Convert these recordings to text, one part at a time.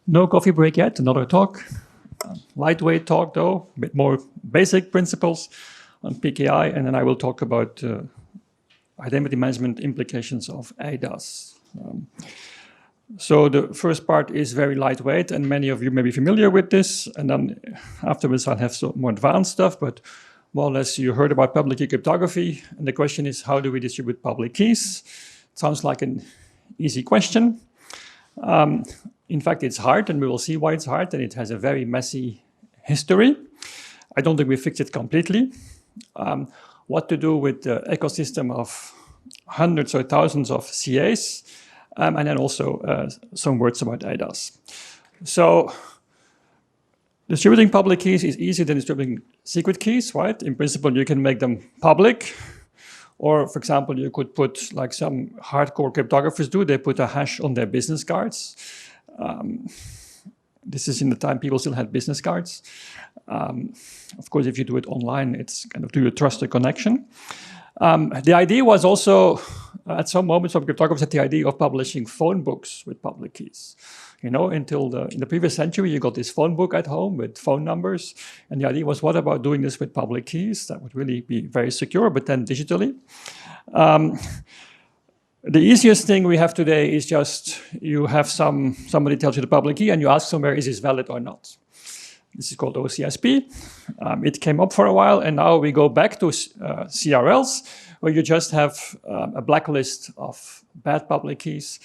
No coffee break yet, another talk. Lightweight talk though, a bit more basic principles on PKI, and then I will talk about identity management implications of ADAS. So the first part is very lightweight, and many of you may be familiar with this, and then afterwards I'll have some more advanced stuff, but more or less you heard about public key cryptography, and the question is, how do we distribute public keys? It sounds like an easy question. In fact, it's hard, and we will see why it's hard, and it has a very messy history. I don't think we fixed it completely. What to do with the ecosystem of hundreds or thousands of CAs, and then also some words about ADAS. So distributing public keys is easier than distributing secret keys, right? In principle, you can make them public. Or, for example, you could put, like some hardcore cryptographers do, they put a hash on their business cards. This is in the time people still had business cards. Of course, if you do it online, it's kind of, do you trust the connection? The idea was also, at some moments, some cryptographers had the idea of publishing phone books with public keys. You know, until in the previous century, you got this phone book at home with phone numbers. And the idea was, what about doing this with public keys? That would really be very secure, but then digitally. The easiest thing we have today is just you have somebody tells you the public key and you ask somewhere, is this valid or not? This is called OCSP. It came up for a while, and now we go back to CRLs, where you just have a blacklist of bad public keys.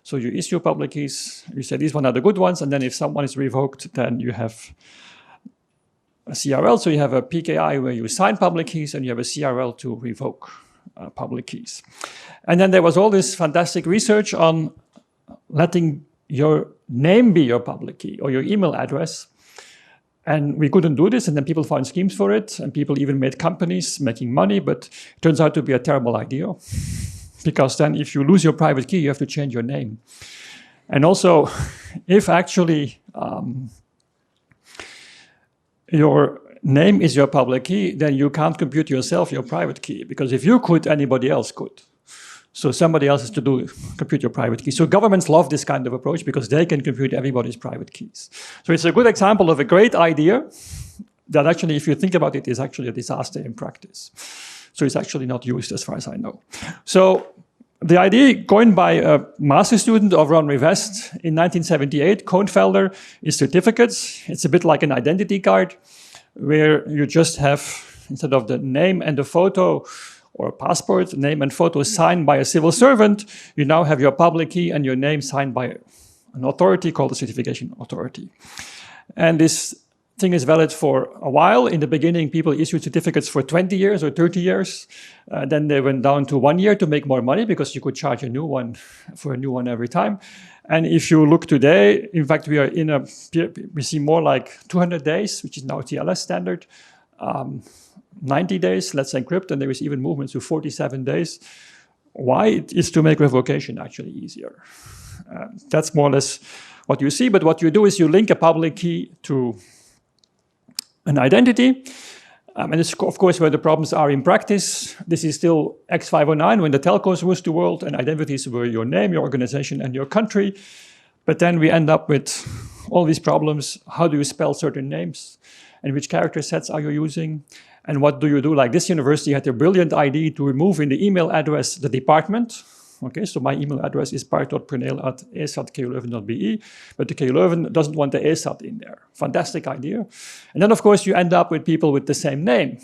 So you issue public keys, you say these ones are the good ones, and then if someone is revoked, then you have a CRL. So you have a PKI where you sign public keys, and you have a CRL to revoke public keys. And then there was all this fantastic research on letting your name be your public key or your email address. And we couldn't do this, and then people found schemes for it, and people even made companies making money, but it turns out to be a terrible idea. Because then if you lose your private key, you have to change your name. And also, if actually your name is your public key, then you can't compute yourself your private key. Because if you could, anybody else could. So somebody else has to compute your private key. So governments love this kind of approach because they can compute everybody's private keys. So it's a good example of a great idea that actually, if you think about it, is actually a disaster in practice. So it's actually not used as far as I know. So the idea coined by a master student of Ron Rivest in 1978, Cohnfelder, is certificates. It's a bit like an identity card where you just have, instead of the name and the photo or a passport, name and photo signed by a civil servant, you now have your public key and your name signed by an authority called the certification authority. And this thing is valid for a while. In the beginning, people issued certificates for 20 years or 30 years. Then they went down to 1 year to make more money because you could charge a new one for a new one every time. And if you look today, in fact, we are in a, we see more like 200 days, which is now TLS standard. 90 days, let's encrypt, and there is even movement to 47 days. Why? It is to make revocation actually easier. That's more or less what you see, but what you do is you link a public key to an identity. And this is, of course, where the problems are in practice. This is still X509 when the telcos ruled the world, and identities were your name, your organization, and your country. But then we end up with all these problems. How do you spell certain names? And which character sets are you using? And what do you do? Like this university had a brilliant idea to remove in the email address the department. Okay, so my email address is bart.preneel@esat.kuleuven.be, but the KU Leuven doesn't want the ESAT in there. Fantastic idea. And then, of course, you end up with people with the same name.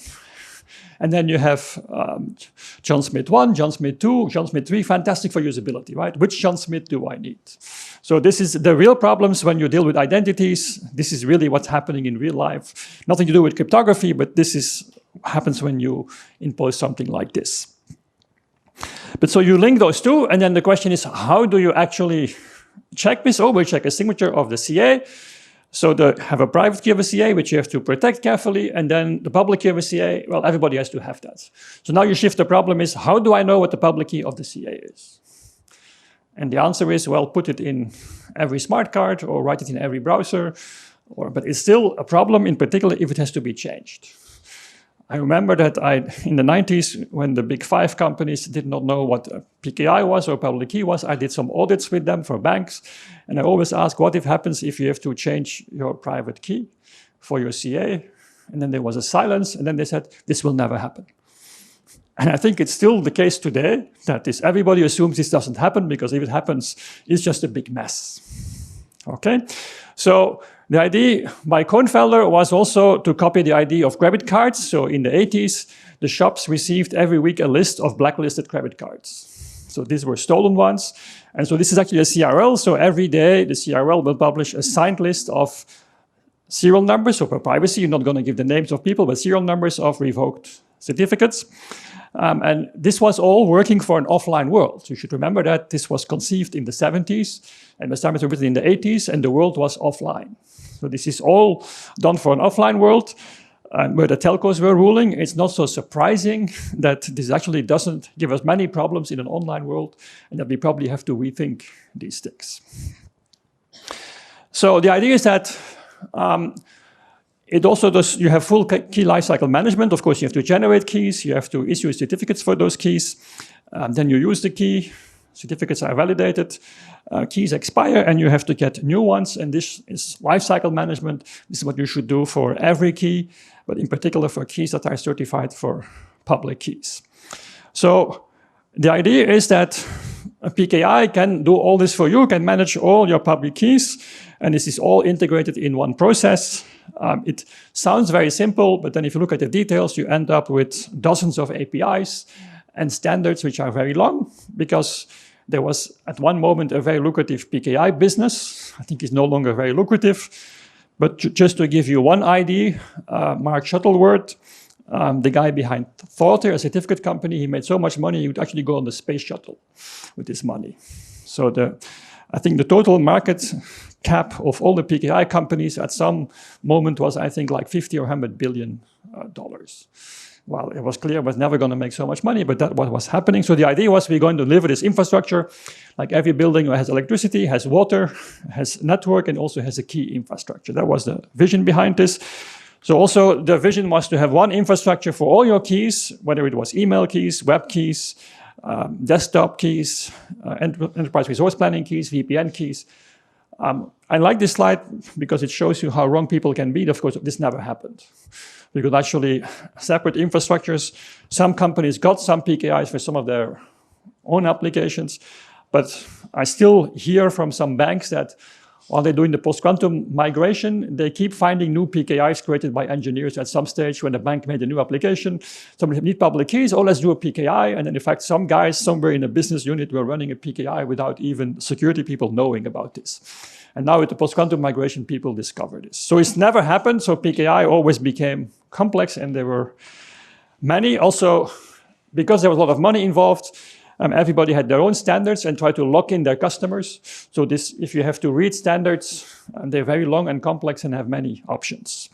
And then you have John Smith 1, John Smith 2, John Smith 3, fantastic for usability, right? Which John Smith do I need? So this is the real problems when you deal with identities. This is really what's happening in real life. Nothing to do with cryptography, but this happens when you impose something like this. But so you link those two, and then the question is, how do you actually check this? Oh, we check a signature of the CA. So have a private key of a CA, which you have to protect carefully, and then the public key of a CA, well, everybody has to have that. So now you shift the problem is, how do I know what the public key of the CA is? And the answer is, well, put it in every smart card or write it in every browser, but it's still a problem, in particular, if it has to be changed. I remember that in the 90s, when the big 5 companies did not know what a PKI was or public key was, I did some audits with them for banks. And I always ask, what if happens if you have to change your private key for your CA? And then there was a silence, and then they said, this will never happen. And I think it's still the case today that everybody assumes this doesn't happen, because if it happens, it's just a big mess. Okay? So the idea by Kornfelder was also to copy the idea of credit cards. So in the 80s, the shops received every week a list of blacklisted credit cards. So these were stolen ones. And so this is actually a CRL. So every day, the CRL will publish a signed list of serial numbers. So for privacy, you're not going to give the names of people, but serial numbers of revoked certificates. And this was all working for an offline world. So you should remember that this was conceived in the 70s and the standards were written in the 80s, and the world was offline. So this is all done for an offline world where the telcos were ruling. It's not so surprising that this actually doesn't give us many problems in an online world, and that we probably have to rethink these things. So the idea is that it also does, you have full key lifecycle management. Of course, you have to generate keys, you have to issue certificates for those keys, then you use the key, certificates are validated, keys expire, and you have to get new ones, and this is lifecycle management. This is what you should do for every key, but in particular for keys that are certified for public keys. So the idea is that a PKI can do all this for you, can manage all your public keys, and this is all integrated in one process. It sounds very simple, but then if you look at the details, you end up with dozens of APIs and standards which are very long, because there was at one moment a very lucrative PKI business. I think it's no longer very lucrative, but just to give you one idea, Mark Shuttleworth, the guy behind Thought, a certificate company, he made so much money he would actually go on the space shuttle with this money. So I think the total market cap of all the PKI companies at some moment was, I think, like 50 or 100 billion dollars. Well, it was clear it was never going to make so much money, but that's what was happening. So the idea was we're going to deliver this infrastructure, like every building has electricity, has water, has network, and also has a key infrastructure. That was the vision behind this. So also the vision was to have one infrastructure for all your keys, whether it was email keys, web keys, desktop keys, enterprise resource planning keys, VPN keys. I like this slide because it shows you how wrong people can be. Of course, this never happened. We could actually separate infrastructures. Some companies got some PKIs for some of their own applications, but I still hear from some banks that while they're doing the post-quantum migration, they keep finding new PKIs created by engineers at some stage when the bank made a new application. Somebody need public keys, oh, let's do a PKI. And then in fact, some guys somewhere in a business unit were running a PKI without even security people knowing about this. And now with the post-quantum migration, people discovered this. So it's never happened. So PKI always became complex, and there were many. Also, because there was a lot of money involved, everybody had their own standards and tried to lock in their customers. So this, if you have to read standards, they're very long and complex and have many options.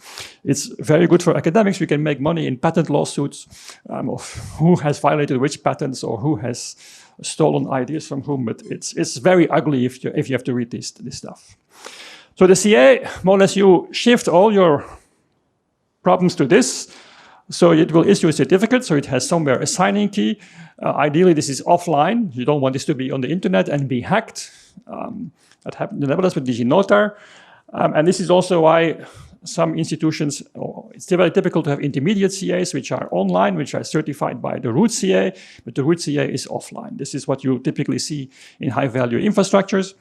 It's very good for academics. We can make money in patent lawsuits of who has violated which patents or who has stolen ideas from whom, but it's very ugly if you have to read this stuff. So the CA, more or less, you shift all your problems to this. So it will issue a certificate, so it has somewhere a signing key. Ideally, this is offline. You don't want this to be on the internet and be hacked. That happened in the Netherlands with DigiNotar. And this is also why some institutions, it's very typical to have intermediate CAs, which are online, which are certified by the root CA, but the root CA is offline. This is what you typically see in high-value infrastructures.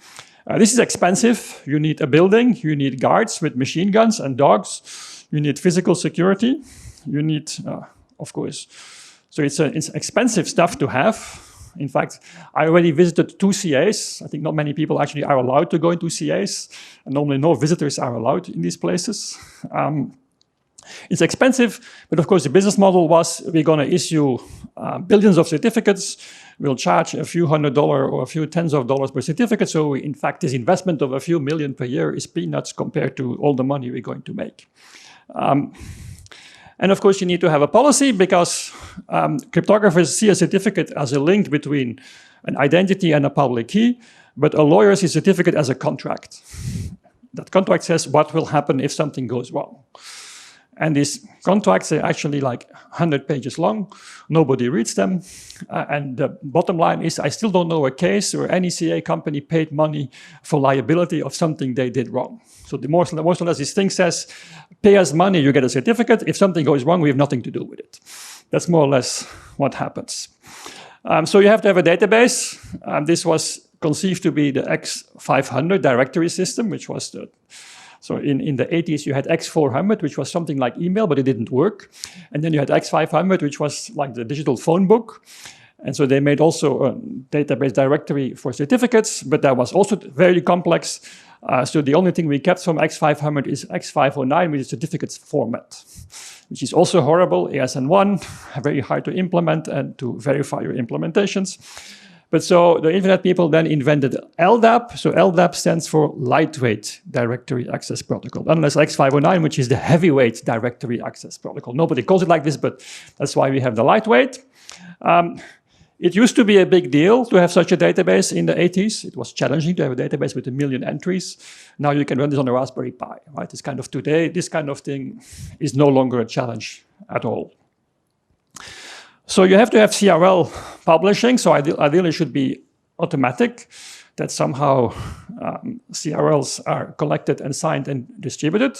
This is expensive. You need a building. You need guards with machine guns and dogs. You need physical security. You need, of course, so it's expensive stuff to have. In fact, I already visited 2 CAs. I think not many people actually are allowed to go into CAs. And normally no visitors are allowed in these places. It's expensive, but of course the business model was we're going to issue billions of certificates. We'll charge a few $100 or a few tens of dollars per certificate. So in fact, this investment of a few million per year is peanuts compared to all the money we're going to make. And of course, you need to have a policy because cryptographers see a certificate as a link between an identity and a public key, but a lawyer sees a certificate as a contract. That contract says what will happen if something goes wrong. And these contracts are actually like 100 pages long. Nobody reads them. And the bottom line is I still don't know a case where any CA company paid money for liability of something they did wrong. So the more or less this thing says, pay us money, you get a certificate. If something goes wrong, we have nothing to do with it. That's more or less what happens. So you have to have a database. This was conceived to be the X500 directory system, which was the... So in the 80s, you had X400, which was something like email, but it didn't work. And then you had X500, which was like the digital phone book. And so they made also a database directory for certificates, but that was also very complex. So the only thing we kept from X500 is X509, which is certificates format, which is also horrible, ASN1, very hard to implement and to verify your implementations. But so the internet people then invented LDAP. So LDAP stands for Lightweight Directory Access Protocol, unless X509, which is the Heavyweight Directory Access Protocol. Nobody calls it like this, but that's why we have the lightweight. It used to be a big deal to have such a database in the 80s. It was challenging to have a database with 1 million entries. Now you can run this on a Raspberry Pi, right? It's kind of today, this kind of thing is no longer a challenge at all. So you have to have CRL publishing. So ideally it should be automatic, that somehow CRLs are collected and signed and distributed.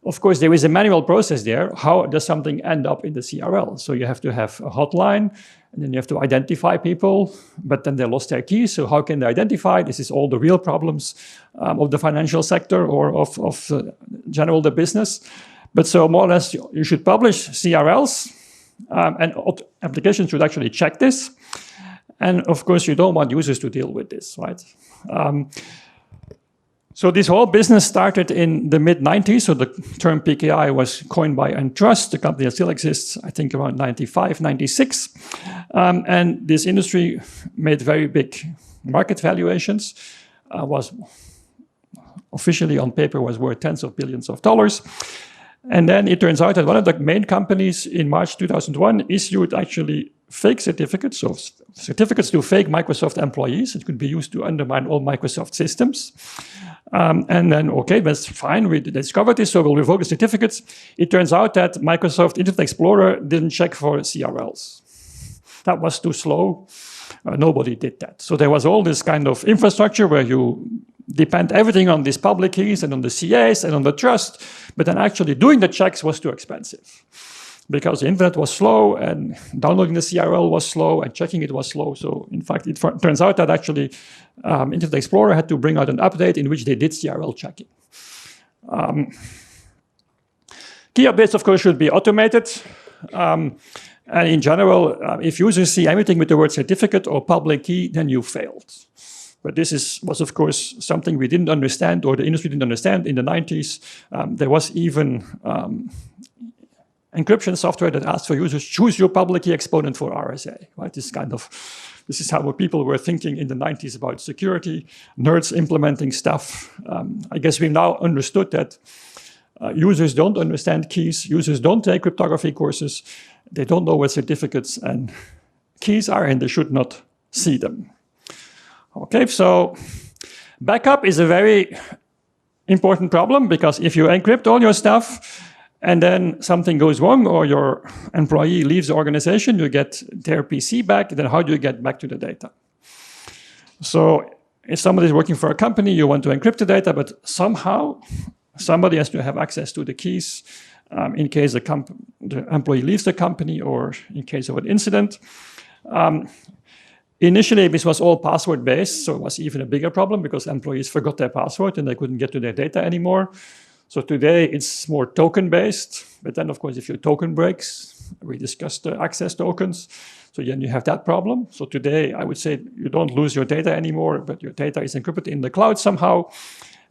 Of course, there is a manual process there. How does something end up in the CRL? So you have to have a hotline, and then you have to identify people, but then they lost their keys. So how can they identify? This is all the real problems of the financial sector or of general the business. But so more or less, you should publish CRLs, and applications should actually check this. And of course, you don't want users to deal with this, right? So this whole business started in the mid-90s. So the term PKI was coined by Entrust, the company that still exists, I think around 95, 96. And this industry made very big market valuations, was officially on paper was worth tens of billions of dollars. And then it turns out that one of the main companies in March 2001 issued actually fake certificates, so certificates to fake Microsoft employees. It could be used to undermine all Microsoft systems. And then, okay, that's fine, we discovered this, so we'll revoke the certificates. It turns out that Microsoft Internet Explorer didn't check for CRLs. That was too slow. Nobody did that. So there was all this kind of infrastructure where you depend everything on these public keys and on the CAs and on the trust, but then actually doing the checks was too expensive because the internet was slow and downloading the CRL was slow and checking it was slow. So in fact, it turns out that actually Internet Explorer had to bring out an update in which they did CRL checking. Key updates, of course, should be automated. And in general, if users see anything with the word certificate or public key, then you failed. But this was, of course, something we didn't understand or the industry didn't understand in the 90s. There was even encryption software that asked for users, choose your public key exponent for RSA, right? This is how people were thinking in the 90s about security, nerds implementing stuff. I guess we've now understood that users don't understand keys, users don't take cryptography courses, they don't know what certificates and keys are, and they should not see them. Okay, so backup is a very important problem because if you encrypt all your stuff and then something goes wrong or your employee leaves the organization, you get their PC back, then how do you get back to the data? So if somebody is working for a company, you want to encrypt the data, but somehow somebody has to have access to the keys in case the employee leaves the company or in case of an incident. Initially, this was all password-based, so it was even a bigger problem because employees forgot their password and they couldn't get to their data anymore. So today, it's more token-based. But then, of course, if your token breaks, we discussed the access tokens, so then you have that problem. So today, I would say you don't lose your data anymore, but your data is encrypted in the cloud somehow,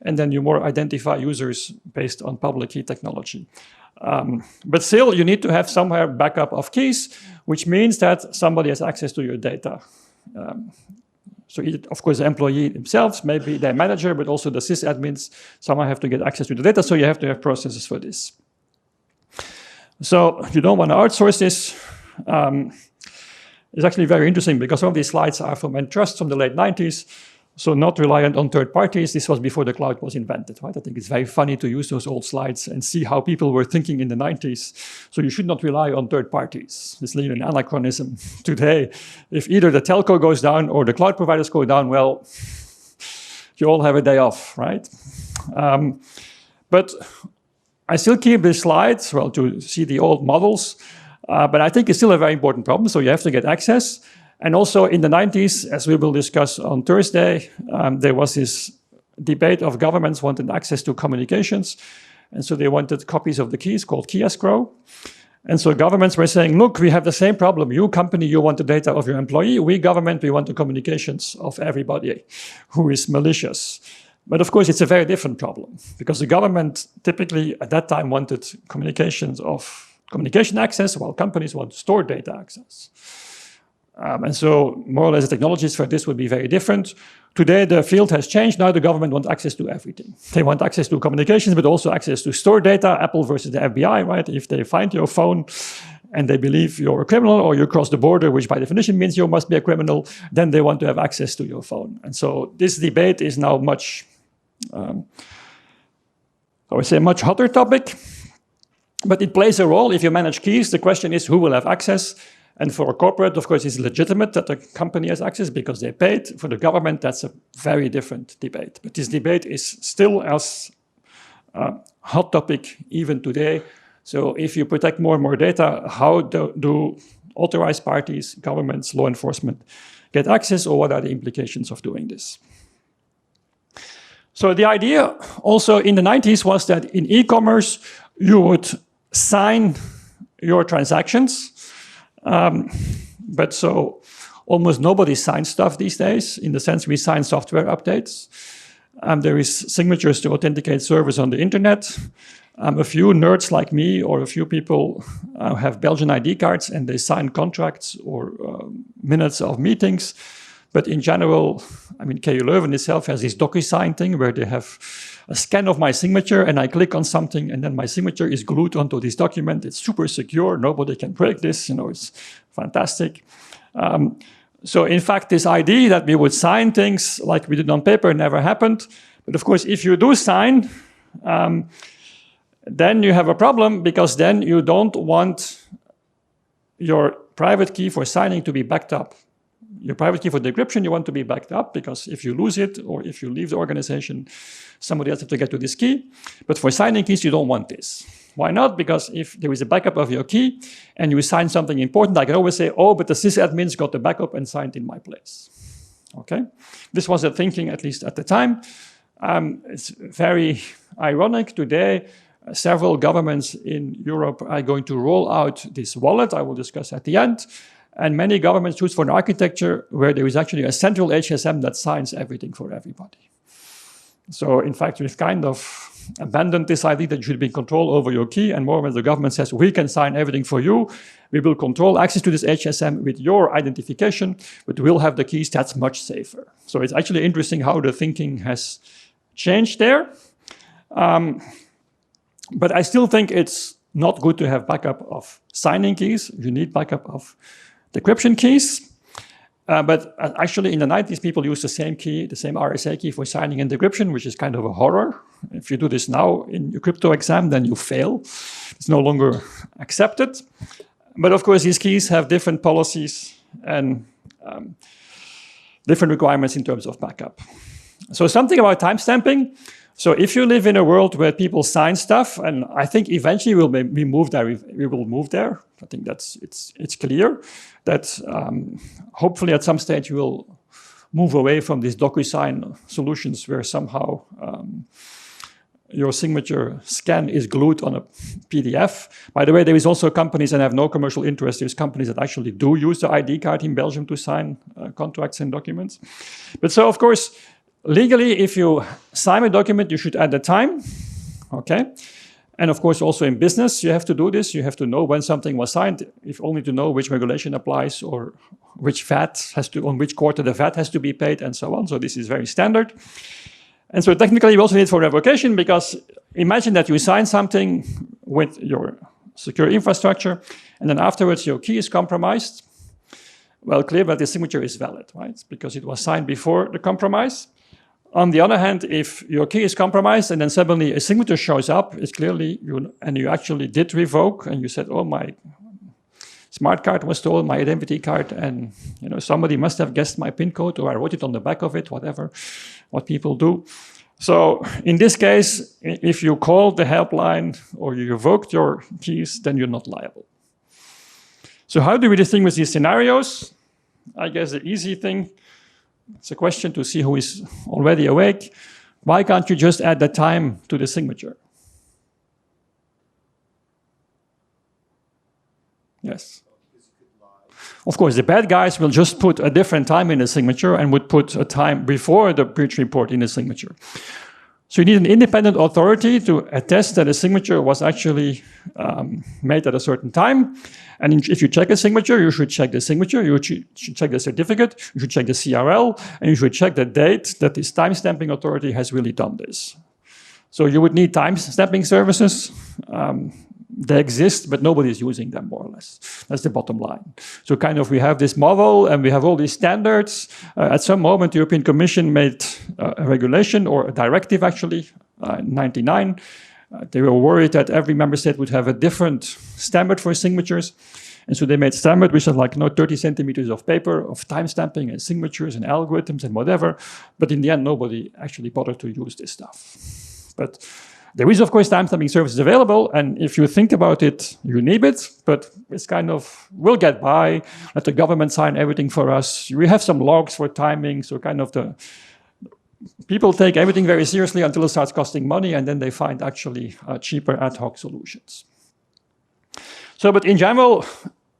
and then you more identify users based on public key technology. But still, you need to have somewhere backup of keys, which means that somebody has access to your data. So of course, the employee themselves, maybe their manager, but also the sysadmins, someone have to get access to the data, so you have to have processes for this. So you don't want to outsource this. It's actually very interesting because some of these slides are from Entrust from the late 90s. So not reliant on third parties. This was before the cloud was invented, right? I think it's very funny to use those old slides and see how people were thinking in the 90s. So you should not rely on third parties. It's really an anachronism today. If either the telco goes down or the cloud providers go down, well, you all have a day off, right? But I still keep these slides, well, to see the old models. But I think it's still a very important problem. So you have to get access. And also in the 90s, as we will discuss on Thursday, there was this debate of governments wanted access to communications. And so they wanted copies of the keys called key escrow. And so governments were saying, look, we have the same problem. You company, you want the data of your employee. We government, we want the communications of everybody who is malicious. But of course, it's a very different problem because the government typically at that time wanted communication access, while companies want stored data access. And so more or less the technologies for this would be very different. Today, the field has changed. Now the government wants access to everything. They want access to communications, but also access to stored data. Apple versus the FBI, right? If they find your phone and they believe you're a criminal or you cross the border, which by definition means you must be a criminal, then they want to have access to your phone. And so this debate is now much, I would say, a much hotter topic. But it plays a role. If you manage keys, the question is who will have access. And for a corporate, of course, it's legitimate that a company has access because they paid. For the government, that's a very different debate. But this debate is still as hot topic even today. So if you protect more and more data, how do authorized parties, governments, law enforcement get access, or what are the implications of doing this? So the idea also in the 90s was that in e-commerce, you would sign your transactions. But so almost nobody signs stuff these days. In the sense we sign software updates. There is signatures to authenticate servers on the internet. A few nerds like me or a few people have Belgian ID cards and they sign contracts or minutes of meetings. But in general, I mean, KU Leuven itself has this DocuSign thing where they have a scan of my signature and I click on something and then my signature is glued onto this document. It's super secure. Nobody can break this. You know, it's fantastic. So in fact, this idea that we would sign things like we did on paper never happened. But of course, if you do sign, then you have a problem because then you don't want your private key for signing to be backed up. Your private key for decryption, you want to be backed up because if you lose it or if you leave the organization, somebody else has to get to this key. But for signing keys, you don't want this. Why not? Because if there is a backup of your key and you sign something important, I can always say, oh, but the sysadmins got the backup and signed in my place. Okay? This was the thinking, at least at the time. It's very ironic today. Several governments in Europe are going to roll out this wallet. I will discuss at the end. And many governments choose for an architecture where there is actually a central HSM that signs everything for everybody. So in fact, we've kind of abandoned this idea that you should be in control over your key, and more when the government says, we can sign everything for you, we will control access to this HSM with your identification, but we'll have the keys. That's much safer. So it's actually interesting how the thinking has changed there. But I still think it's not good to have backup of signing keys. You need backup of decryption keys. But actually in the 90s, people used the same key, the same RSA key for signing and decryption, which is kind of a horror. If you do this now in your crypto exam, then you fail. It's no longer accepted. But of course, these keys have different policies and different requirements in terms of backup. So something about timestamping. So if you live in a world where people sign stuff, and I think eventually we move there. We will move there. I think it's clear that hopefully at some stage we will move away from these DocuSign solutions where somehow your signature scan is glued on a PDF. By the way, there is also companies that have no commercial interest. There's companies that actually do use the ID card in Belgium to sign contracts and documents. But so of course, legally, if you sign a document, you should add the time, okay? And of course, also in business, you have to do this. You have to know when something was signed, if only to know which regulation applies or which VAT has to, on which quarter the VAT has to be paid and so on. So this is very standard. And so technically, you also need for revocation because imagine that you sign something with your secure infrastructure and then afterwards your key is compromised. well, clear that the signature is valid, right? Because it was signed before the compromise. On the other hand, if your key is compromised and then suddenly a signature shows up, it's clearly you actually did revoke and you said, oh, my smart card was stolen, my identity card, and somebody must have guessed my PIN code, or I wrote it on the back of it, whatever, what people do. So in this case, if you called the helpline or you revoked your keys, then you're not liable. So how do we distinguish these scenarios? I guess the easy thing, it's a question to see who is already awake. Why can't you just add the time to the signature? Yes. Of course, the bad guys will just put a different time in the signature and would put a time before the breach report in the signature. So you need an independent authority to attest that a signature was actually made at a certain time. And if you check a signature, you should check the signature, you should check the certificate, you should check the CRL, and you should check the date that this time-stamping authority has really done this. So you would need time-stamping services. They exist, but nobody is using them, more or less. That's the bottom line. So kind of we have this model and we have all these standards. At some moment, the European Commission made a regulation, or a directive actually, in 1999. They were worried that every member state would have a different standard for signatures. And so they made standard, which is like 30 centimeters of paper of time stamping and signatures and algorithms and whatever. But in the end, nobody actually bothered to use this stuff. But there is, of course, time-stamping services available, and if you think about it, you need it, but it's kind of, we'll get by, let the government sign everything for us. We have some logs for timing, so kind of people take everything very seriously until it starts costing money, and then they find actually cheaper ad hoc solutions. So, but in general,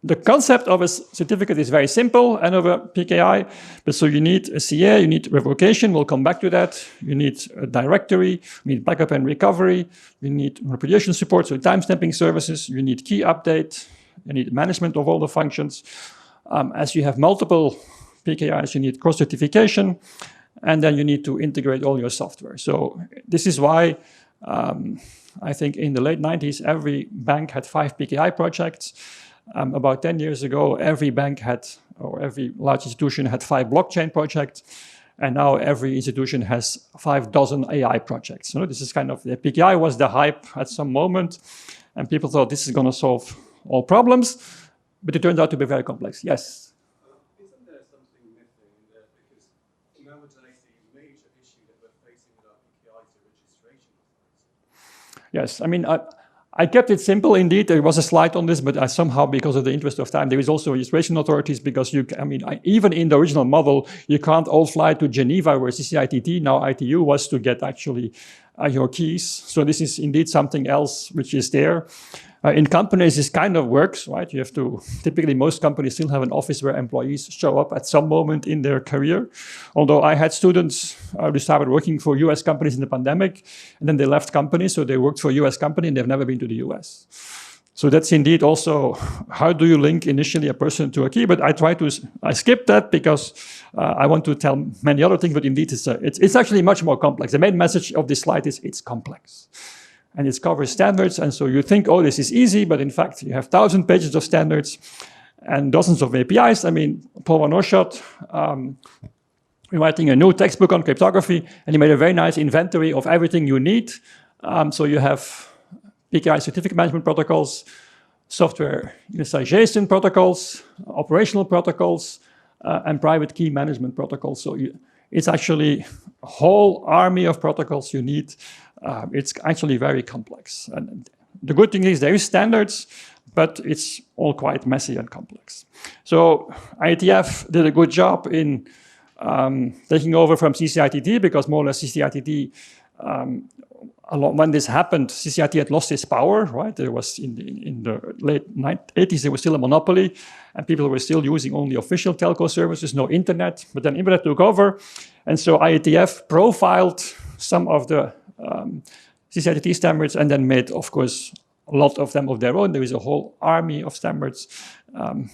the concept of a certificate is very simple, and of a PKI. But so you need a CA, you need revocation, we'll come back to that. You need a directory, you need backup and recovery, you need repudiation support, so time-stamping services, you need key update, you need management of all the functions. As you have multiple PKIs, you need cross-certification, and then you need to integrate all your software. So this is why I think in the late 90s, every bank had 5 PKI projects. About 10 years ago, every bank had, or every large institution had 5 blockchain projects, and now every institution has 5 dozen AI projects. So this is kind of, the PKI was the hype at some moment, and people thought this is going to solve all problems, but it turned out to be very complex. Yes? Isn't there something missing there? Because nowadays the major issue that we're facing with our PKI is the registration. Yes, I mean, I kept it simple, indeed. There was a slide on this, but I somehow, because of the interest of time, there is also registration authorities, because even in the original model, you can't all fly to Geneva, where CCITT, now ITU, was to get actually your keys. So this is indeed something else which is there. In companies, this kind of works, right? You have to, typically most companies still have an office where employees show up at some moment in their career. Although I had students who started working for US companies in the pandemic, and then they left companies, so they worked for a US company and they've never been to the US. So that's indeed also, how do you link initially a person to a key? But I skipped that because I want to tell many other things, but indeed it's actually much more complex. The main message of this slide is it's complex. And it covers standards, and so you think, oh, this is easy, but in fact, you have 1,000 pages of standards and dozens of APIs. I mean, Paul van Oorschot, writing a new textbook on cryptography, and he made a very nice inventory of everything you need. So you have PKI certificate management protocols, software initialization protocols, operational protocols, and private key management protocols. So it's actually a whole army of protocols you need. It's actually very complex. And the good thing is there is standards, but it's all quite messy and complex. So IETF did a good job in taking over from CCITT, because more or less CCITT, when this happened, CCIT had lost its power, right? There was in the late 80s, there was still a monopoly, and people were still using only official telco services, no internet. But then internet took over, and so IETF profiled some of the CCITT standards, and then made, of course, a lot of them of their own. There is a whole army of standards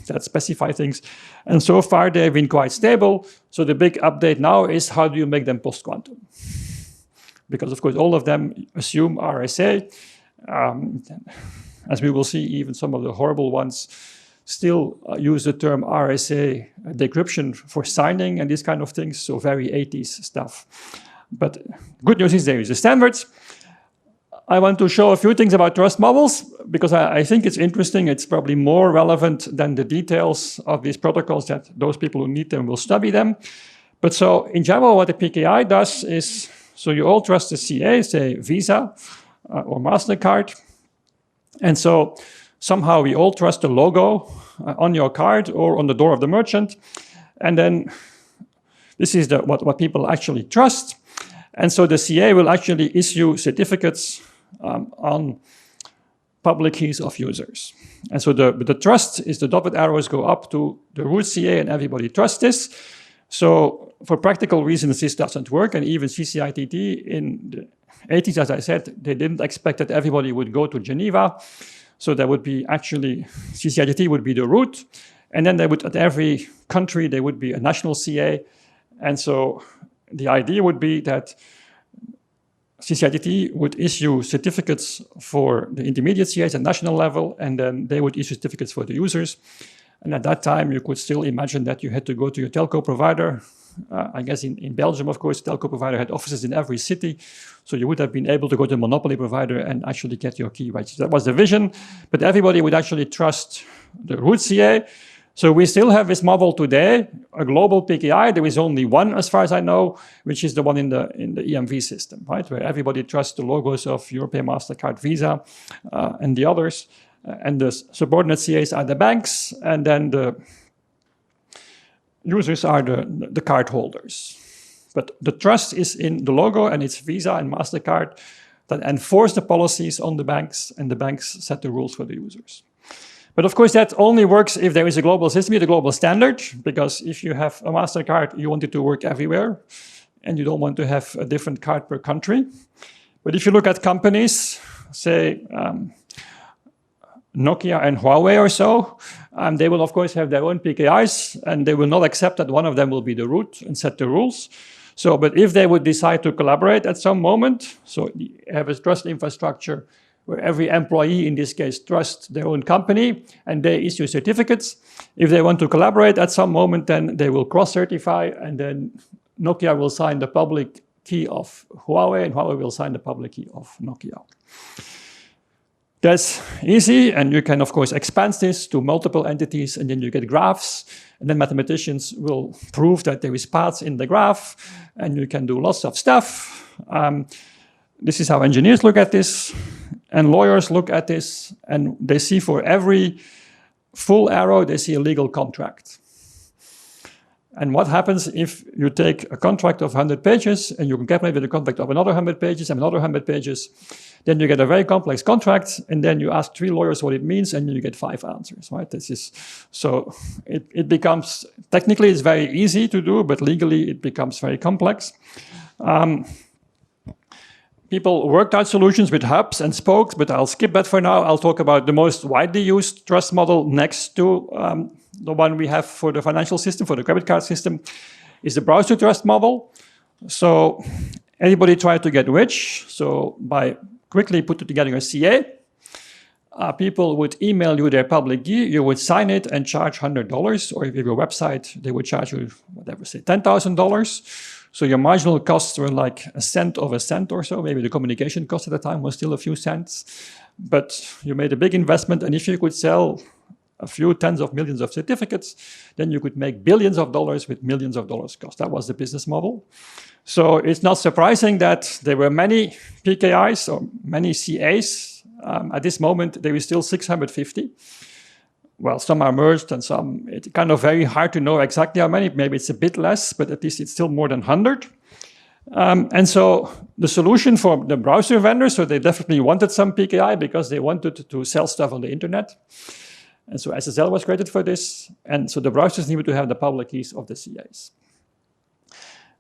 that specify things. And so far, they've been quite stable. So the big update now is, how do you make them post-quantum? Because, of course, all of them assume RSA. As we will see, even some of the horrible ones still use the term RSA decryption for signing and these kind of things, so very 80s stuff. But good news is there is a standards. I want to show a few things about trust models because I think it's interesting. It's probably more relevant than the details of these protocols that those people who need them will study them. But so in general, what the PKI does is, so you all trust the CA, say Visa or MasterCard. And so somehow we all trust the logo on your card or on the door of the merchant. And then this is what people actually trust. And so the CA will actually issue certificates on public keys of users. And so the trust is the dotted arrows go up to the root CA and everybody trusts this. So for practical reasons, this doesn't work. And even CCITT in the 80s, as I said, they didn't expect that everybody would go to Geneva. So there would be actually, CCITT would be the root. And then they would, at every country, there would be a national CA. And so the idea would be that CCITT would issue certificates for the intermediate CAs at national level, and then they would issue certificates for the users. And at that time, you could still imagine that you had to go to your telco provider. I guess in Belgium, of course, telco provider had offices in every city. So you would have been able to go to a monopoly provider and actually get your key right. So that was the vision, but everybody would actually trust the root CA. So we still have this model today, a global PKI. There is only one, as far as I know, which is the one in the EMV system, right? Where everybody trusts the logos of European MasterCard, Visa, and the others. And the subordinate CAs are the banks, and then the users are the card holders. But the trust is in the logo, and it's Visa and MasterCard that enforce the policies on the banks, and the banks set the rules for the users. But of course, that only works if there is a global system, a global standard, because if you have a MasterCard, you want it to work everywhere, and you don't want to have a different card per country. But if you look at companies, say Nokia and Huawei or so, they will of course have their own PKIs, and they will not accept that one of them will be the root and set the rules. So, but if they would decide to collaborate at some moment, so you have a trust infrastructure where every employee, in this case, trusts their own company, and they issue certificates. If they want to collaborate at some moment, then they will cross-certify, and then Nokia will sign the public key of Huawei, and Huawei will sign the public key of Nokia. That's easy, and you can, of course, expand this to multiple entities, and then you get graphs, and then mathematicians will prove that there is paths in the graph, and you can do lots of stuff. This is how engineers look at this, and lawyers look at this, and they see for every full arrow, they see a legal contract. And what happens if you take a contract of 100 pages and you can calculate with a contract of another 100 pages and another 100 pages, then you get a very complex contract, and then you ask 3 lawyers what it means, and you get 5 answers, right? This is, so it becomes, technically it's very easy to do, but legally it becomes very complex. People worked out solutions with hubs and spokes, but I'll skip that for now. I'll talk about the most widely used trust model next to the one we have for the financial system, for the credit card system, is the browser trust model. So anybody tried to get rich, so by quickly putting together a CA, people would email you their public key, you would sign it and charge $100, or if you have a website, they would charge you, whatever, say $10,000. So your marginal costs were like a cent of a cent or so. Maybe the communication cost at the time was still a few cents. But you made a big investment, and if you could sell a few tens of millions of certificates, then you could make billions of dollars with millions of dollars cost. That was the business model. So it's not surprising that there were many PKIs or many CAs. At this moment, there is still 650. Well, some are merged and some, it's kind of very hard to know exactly how many. Maybe it's a bit less, but at least it's still more than 100. And so the solution for the browser vendors, so they definitely wanted some PKI because they wanted to sell stuff on the internet. And so SSL was created for this. And so the browsers needed to have the public keys of the CAs.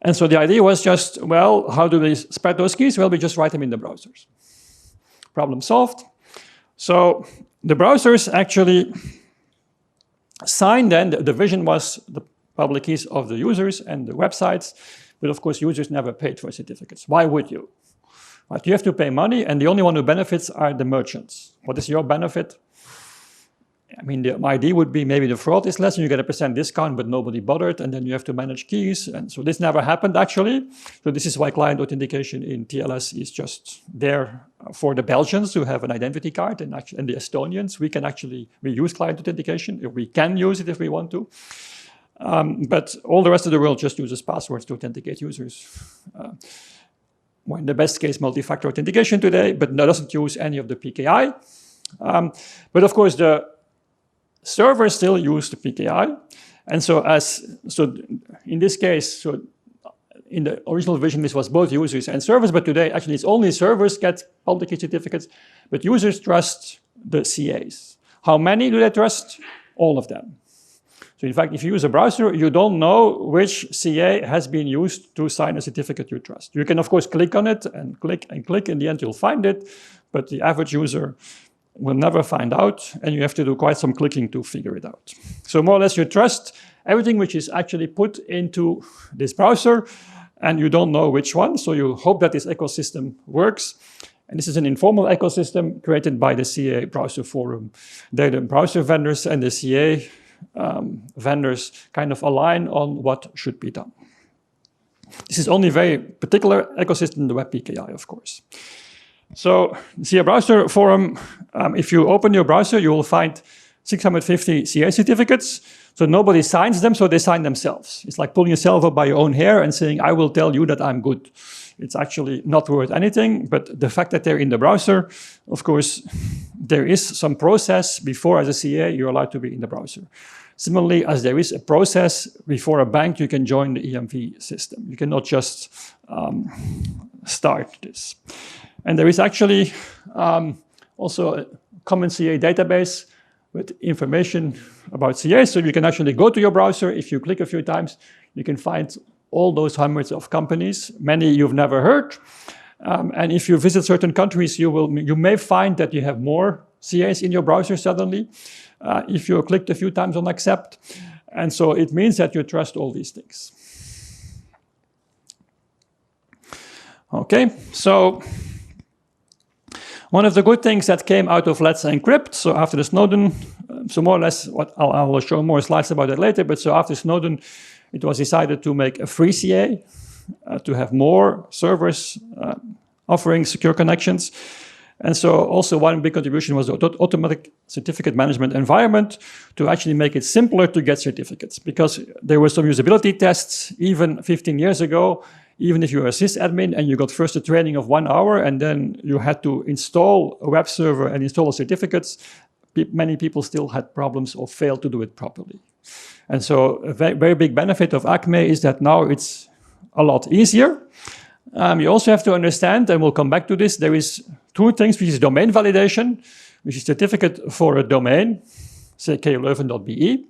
And so the idea was just, well, how do we spread those keys? Well, we just write them in the browsers. Problem solved. So the browsers actually sign then, the vision was the public keys of the users and the websites, but of course users never paid for certificates. Why would you? Right, you have to pay money, and the only one who benefits are the merchants. What is your benefit? I mean, the idea would be maybe the fraud is less and you get a % discount, but nobody bothered, and then you have to manage keys. And so this never happened, actually. So this is why client authentication in TLS is just there for the Belgians who have an identity card, and the Estonians, we use client authentication. We can use it if we want to. But all the rest of the world just uses passwords to authenticate users. Well, in the best case, multi-factor authentication today, but doesn't use any of the PKI. But of course, the servers still use the PKI. And so in this case, so in the original vision, this was both users and servers, but today actually it's only servers get public key certificates, but users trust the CAs. How many do they trust? All of them. So in fact, if you use a browser, you don't know which CA has been used to sign a certificate you trust. You can, of course, click on it and click and click. In the end, you'll find it, but the average user will never find out, and you have to do quite some clicking to figure it out. So more or less, you trust everything which is actually put into this browser, and you don't know which one, so you hope that this ecosystem works. And this is an informal ecosystem created by the CA Browser Forum. There, the browser vendors and the CA vendors kind of align on what should be done. This is only a very particular ecosystem, the Web PKI, of course. So, CA Browser Forum, if you open your browser, you will find 650 CA certificates. So nobody signs them, so they sign themselves. It's like pulling yourself up by your own hair and saying, I will tell you that I'm good. It's actually not worth anything, but the fact that they're in the browser, of course, there is some process before, as a CA, you're allowed to be in the browser. Similarly, as there is a process before a bank, you can join the EMV system. You cannot just start this. And there is actually also a common CA database with information about CA. So you can actually go to your browser. If you click a few times, you can find all those hundreds of companies, many you've never heard. And if you visit certain countries, you may find that you have more CAs in your browser suddenly, if you clicked a few times on accept. And so it means that you trust all these things. Okay, so one of the good things that came out of Let's Encrypt, so after the Snowden, so more or less, I will show more slides about that later, but so after Snowden, it was decided to make a free CA, to have more servers offering secure connections. And so also one big contribution was the automatic certificate management environment to actually make it simpler to get certificates, because there were some usability tests even 15 years ago. Even if you were a sysadmin and you got first a training of 1 hour and then you had to install a web server and install the certificates, many people still had problems or failed to do it properly. And so a very big benefit of ACME is that now it's a lot easier. You also have to understand, and we'll come back to this, there is two things, which is domain validation, which is certificate for a domain, say kuleuven.be.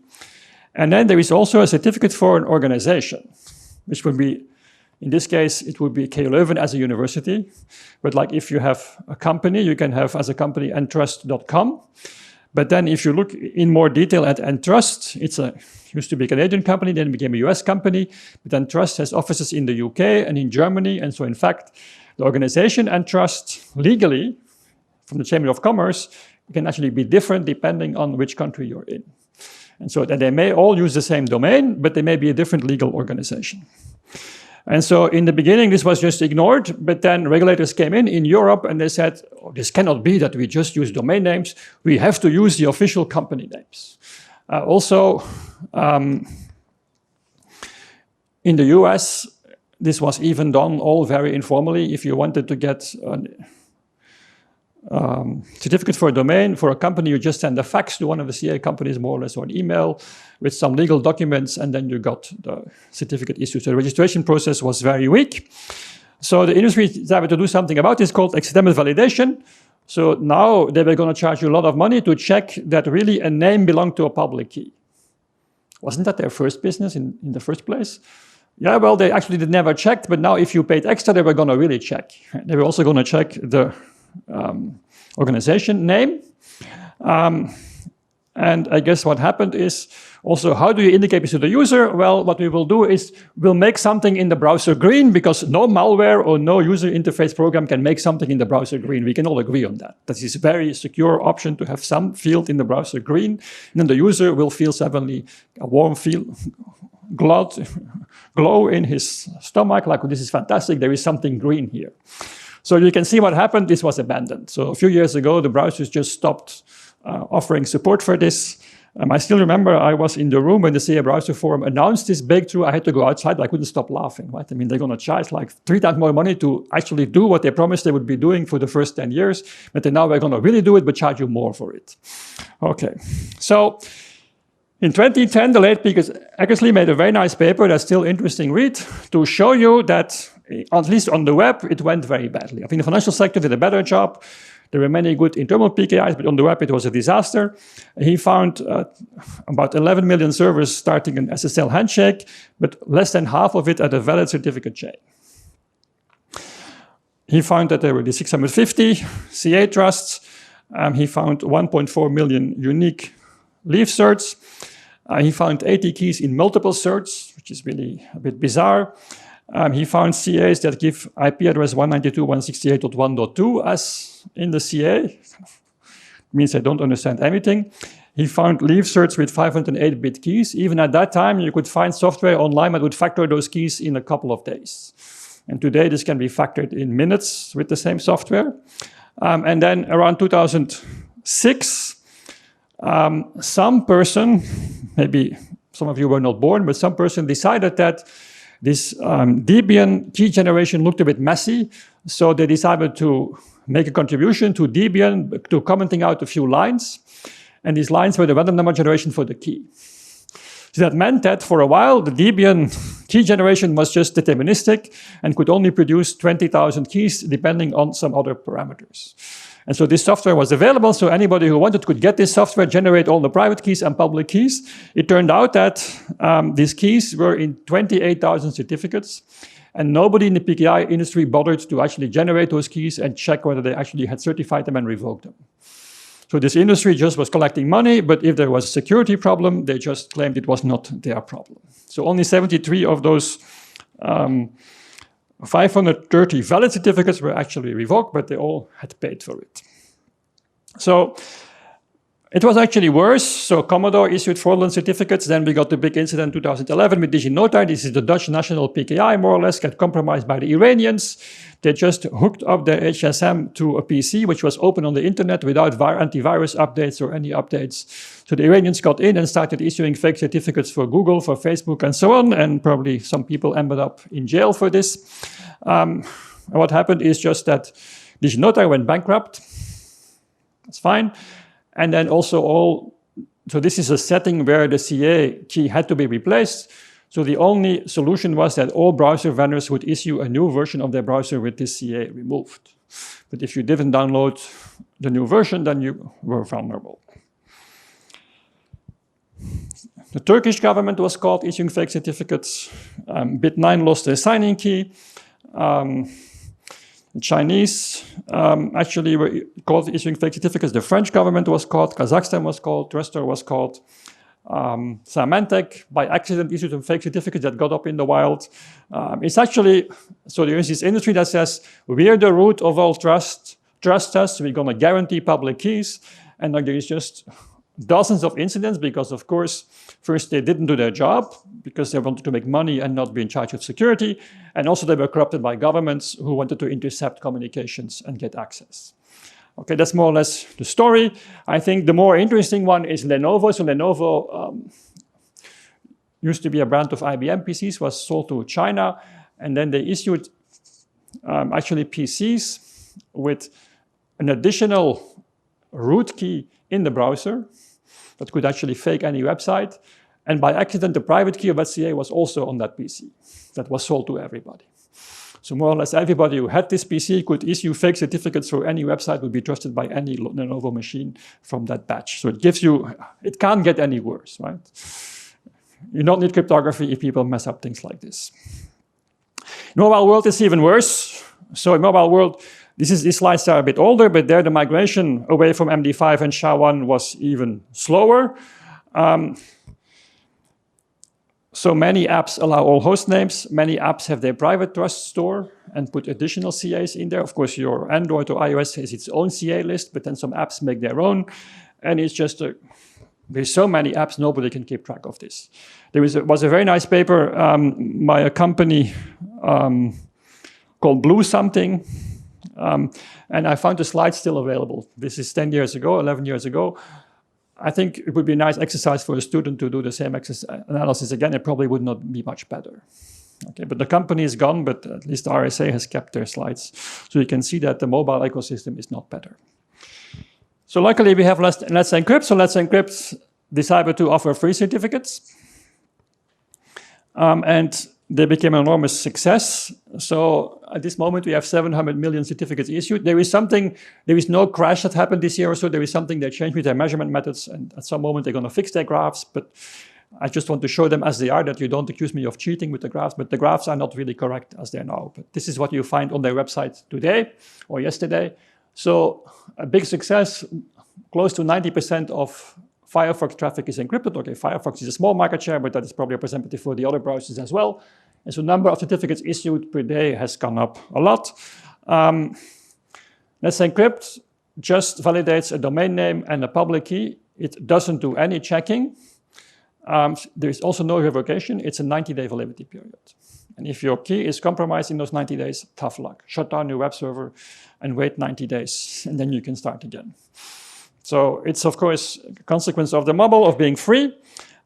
And then there is also a certificate for an organization, which would be, in this case, it would be KU Leuven as a university. But like if you have a company, you can have as a company entrust.com. But then if you look in more detail at Entrust, used to be a Canadian company, then became a US company. But Entrust has offices in the UK and in Germany. And so in fact, the organization Entrust legally, from the Chamber of Commerce, can actually be different depending on which country you're in. And so that they may all use the same domain, but they may be a different legal organization. And so in the beginning, this was just ignored, but then regulators came in Europe and they said, oh, this cannot be that we just use domain names. We have to use the official company names. Also, in the US, this was even done all very informally. If you wanted to get a certificate for a domain, for a company, you just send a fax to one of the CA companies, more or less, or an email with some legal documents, and then you got the certificate issued. So the registration process was very weak. So the industry decided to do something about this called extended validation. So now they were going to charge you a lot of money to check that really a name belonged to a public key. Wasn't that their first business in the first place? Yeah, well, they actually never checked, but now if you paid extra, they were going to really check. They were also going to check the organization name. And I guess what happened is also, how do you indicate this to the user? Well, what we will do is we'll make something in the browser green, because no malware or no user interface program can make something in the browser green. We can all agree on that. That is a very secure option to have some field in the browser green. And then the user will feel suddenly a warm glow in his stomach, like, this is fantastic, there is something green here. So you can see what happened. This was abandoned. So a few years ago, the browsers just stopped offering support for this. I still remember I was in the room when the CA Browser Forum announced this breakthrough. I had to go outside, but I couldn't stop laughing, right? I mean, they're going to charge like 3 times more money to actually do what they promised they would be doing for the first 10 years. But then now we're going to really do it, but charge you more for it. Okay, so in 2010, the late Peter Eckersley made a very nice paper that's still interesting read to show you that, at least on the web, it went very badly. I think the financial sector did a better job. There were many good internal PKIs, but on the web it was a disaster. He found about 11 million servers starting an SSL handshake, but less than half of it at a valid certificate chain. He found that there were the 650 CA trusts. He found 1.4 million unique leaf certs. He found 80 keys in multiple certs, which is really a bit bizarre. He found CAs that give IP address 192.168.1.2 as in the CA. It means they don't understand anything. He found leaf certs with 508-bit keys. Even at that time, you could find software online that would factor those keys in a couple of days. And today, this can be factored in minutes with the same software. And then around 2006, some person, maybe some of you were not born, but some person decided that this Debian key generation looked a bit messy, so they decided to make a contribution to Debian, to commenting out a few lines, and these lines were the random number generation for the key. So that meant that for a while, the Debian key generation was just deterministic and could only produce 20,000 keys depending on some other parameters. And so this software was available, so anybody who wanted could get this software, generate all the private keys and public keys. It turned out that these keys were in 28,000 certificates, and nobody in the PKI industry bothered to actually generate those keys and check whether they actually had certified them and revoked them. So this industry just was collecting money, but if there was a security problem, they just claimed it was not their problem. So only 73 of those 530 valid certificates were actually revoked, but they all had paid for it. So it was actually worse. So Commodore issued fraudulent certificates. Then we got the big incident in 2011 with DigiNotar. This is the Dutch national PKI, more or less, got compromised by the Iranians. They just hooked up their HSM to a PC, which was open on the internet without antivirus updates or any updates. So the Iranians got in and started issuing fake certificates for Google, for Facebook, and so on. And probably some people ended up in jail for this. And what happened is just that DigiNotar went bankrupt. That's fine. And then also so this is a setting where the CA key had to be replaced. So the only solution was that all browser vendors would issue a new version of their browser with this CA removed. But if you didn't download the new version, then you were vulnerable. The Turkish government was caught issuing fake certificates. Bit9 lost their signing key. The Chinese actually were caught issuing fake certificates. The French government was caught. Kazakhstan was caught. Trestor was caught. Symantec, by accident, issued some fake certificates that got up in the wild. It's actually, so there is this industry that says, we're the root of all trust. Trust us, we're going to guarantee public keys. And like, there is just dozens of incidents because, of course, first they didn't do their job because they wanted to make money and not be in charge of security. And also they were corrupted by governments who wanted to intercept communications and get access. Okay, that's more or less the story. I think the more interesting one is Lenovo. So Lenovo used to be a brand of IBM PCs, was sold to China. And then they issued actually PCs with an additional root key in the browser that could actually fake any website. And by accident, the private key of that CA was also on that PC that was sold to everybody. So more or less everybody who had this PC could issue fake certificates for any website, would be trusted by any Lenovo machine from that batch. So it gives you, it can't get any worse, right? You don't need cryptography if people mess up things like this. In mobile world, it's even worse. So in mobile world, These slides are a bit older, but there the migration away from MD5 and SHA-1 was even slower. So many apps allow all host names. Many apps have their private trust store and put additional CAs in there. Of course, your Android or iOS has its own CA list, but then some apps make their own. And it's just there's so many apps, nobody can keep track of this. There was a very nice paper by a company called Blue something. And I found the slides still available. This is 10 years ago, 11 years ago. I think it would be a nice exercise for a student to do the same analysis again. It probably would not be much better. Okay, but the company is gone, but at least RSA has kept their slides. So you can see that the mobile ecosystem is not better. So luckily we have Let's Encrypt. So Let's Encrypt decided to offer free certificates. And they became an enormous success. So at this moment, we have 700 million certificates issued. There is no crash that happened this year or so. There is something they changed with their measurement methods. And at some moment, they're going to fix their graphs. But I just want to show them as they are, that you don't accuse me of cheating with the graphs. But the graphs are not really correct as they're now. But this is what you find on their website today or yesterday. So a big success. Close to 90% of Firefox traffic is encrypted. Okay, Firefox is a small market share, but that is probably representative for the other browsers as well. And so the number of certificates issued per day has gone up a lot. Let's Encrypt just validates a domain name and a public key. It doesn't do any checking. There is also no revocation. It's a 90-day validity period. And if your key is compromised in those 90 days, tough luck. Shut down your web server and wait 90 days, and then you can start again. So it's, of course, a consequence of the model of being free.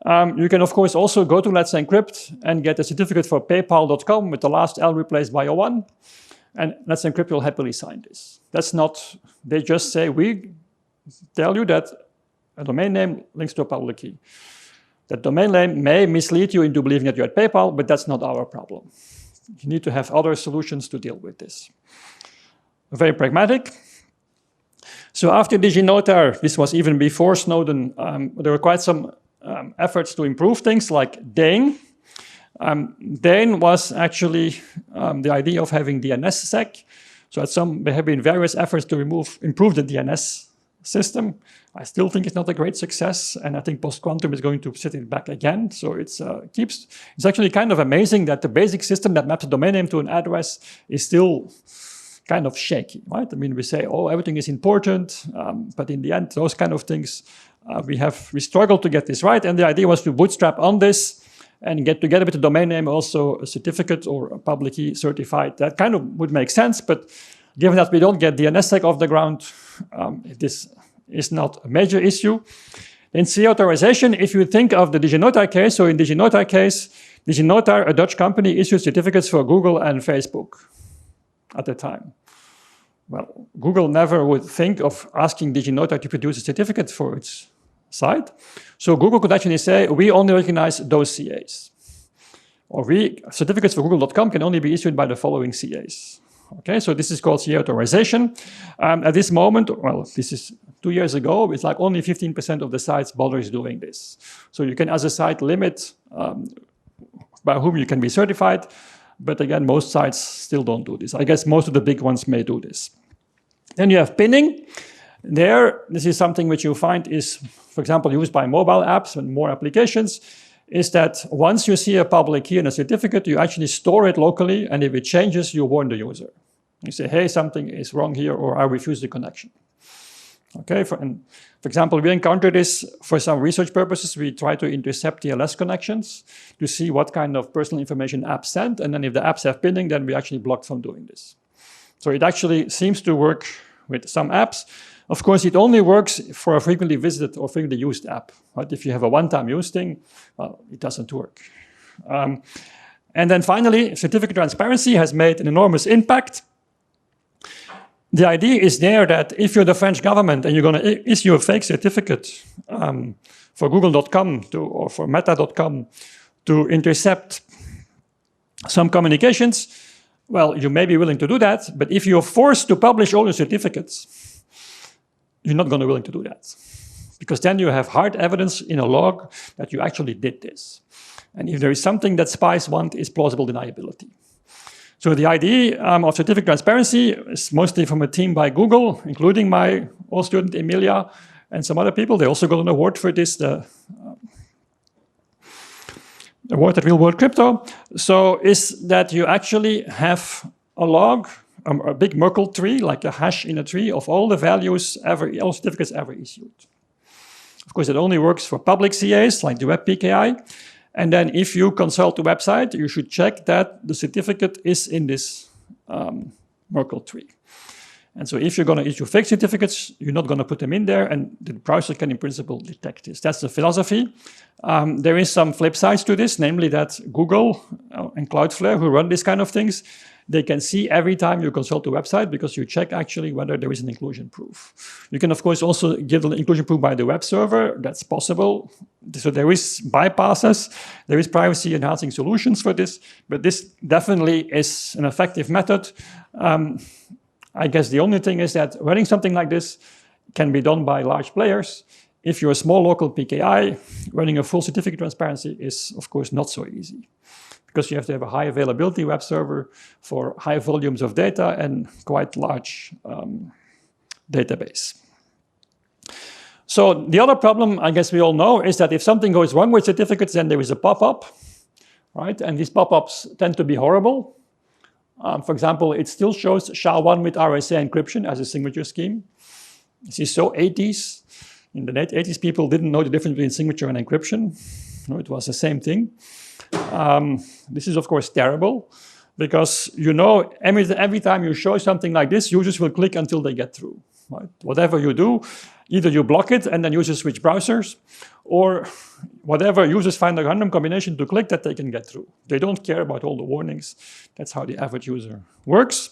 You can, of course, also go to Let's Encrypt and get a certificate for paypal.com with the last L replaced by a 1. And Let's Encrypt will happily sign this. That's not, they just say, we tell you that a domain name links to a public key. That domain name may mislead you into believing that you're at PayPal, but that's not our problem. You need to have other solutions to deal with this. Very pragmatic. So after DigiNotar, this was even before Snowden, there were quite some efforts to improve things like Dane. Dane was actually the idea of having DNSSEC. So there have been various efforts to improve the DNS system. I still think it's not a great success, and I think post-quantum is going to set it back again. So it's actually kind of amazing that the basic system that maps a domain name to an address is still kind of shaky, right? I mean, we say, oh, everything is important, but in the end, those kind of things, we struggled to get this right, and the idea was to bootstrap on this and get together with the domain name also a certificate or a public key certified. That kind of would make sense, but given that we don't get DNSSEC off the ground, this is not a major issue. In CA authorization, if you think of the DigiNotar case, so in DigiNotar case, DigiNotar, a Dutch company, issued certificates for Google and Facebook at the time. Well, Google never would think of asking DigiNotar to produce a certificate for its site. So Google could actually say, we only recognize those CAs. Or certificates for Google.com can only be issued by the following CAs. Okay, so this is called CA authorization. At this moment, well, this is 2 years ago, it's like only 15% of the sites bothers doing this. So you can, as a site, limit by whom you can be certified. But again, most sites still don't do this. I guess most of the big ones may do this. Then you have pinning. There, this is something which you find is, for example, used by mobile apps and more applications, is that once you see a public key and a certificate, you actually store it locally, and if it changes, you warn the user. You say, hey, something is wrong here, or I refuse the connection. Okay, for example, we encountered this for some research purposes. We try to intercept TLS connections to see what kind of personal information apps send, and then if the apps have pinning, then we actually block from doing this. So it actually seems to work with some apps. Of course, it only works for a frequently visited or frequently used app. Right? If you have a one-time use thing, well, it doesn't work. And then finally, certificate transparency has made an enormous impact. The idea is there that if you're the French government and you're going to issue a fake certificate for Google.com or for Meta.com to intercept some communications, well, you may be willing to do that, but if you're forced to publish all your certificates, you're not going to be willing to do that. Because then you have hard evidence in a log that you actually did this. And if there is something that spies want, it's plausible deniability. So the idea of certificate transparency is mostly from a team by Google, including my old student Emilia and some other people. They also got an award for this, the award at Real World Crypto. So is that you actually have a log, a big Merkle tree, like a hash in a tree of all the values all certificates ever issued. Of course, it only works for public CAs, like the web PKI. And then if you consult the website, you should check that the certificate is in this Merkle tree. And so if you're going to issue fake certificates, you're not going to put them in there, and the browser can, in principle, detect this. That's the philosophy. There is some flip sides to this, namely that Google and Cloudflare, who run these kind of things, they can see every time you consult the website because you check actually whether there is an inclusion proof. You can, of course, also give the inclusion proof by the web server. That's possible. So there is bypasses. There is privacy-enhancing solutions for this, but this definitely is an effective method. I guess the only thing is that running something like this can be done by large players. If you're a small local PKI, running a full certificate transparency is, of course, not so easy, because you have to have a high availability web server for high volumes of data and quite large database. So the other problem, I guess we all know, is that if something goes wrong with certificates, then there is a pop-up, right? And these pop-ups tend to be horrible. For example, it still shows SHA-1 with RSA encryption as a signature scheme. This is so 80s. In the late 80s, people didn't know the difference between signature and encryption. No, it was the same thing. This is, of course, terrible, because you know every time you show something like this, users will click until they get through. Right? Whatever you do, either you block it and then users switch browsers, or whatever, users find a random combination to click that they can get through. They don't care about all the warnings. That's how the average user works.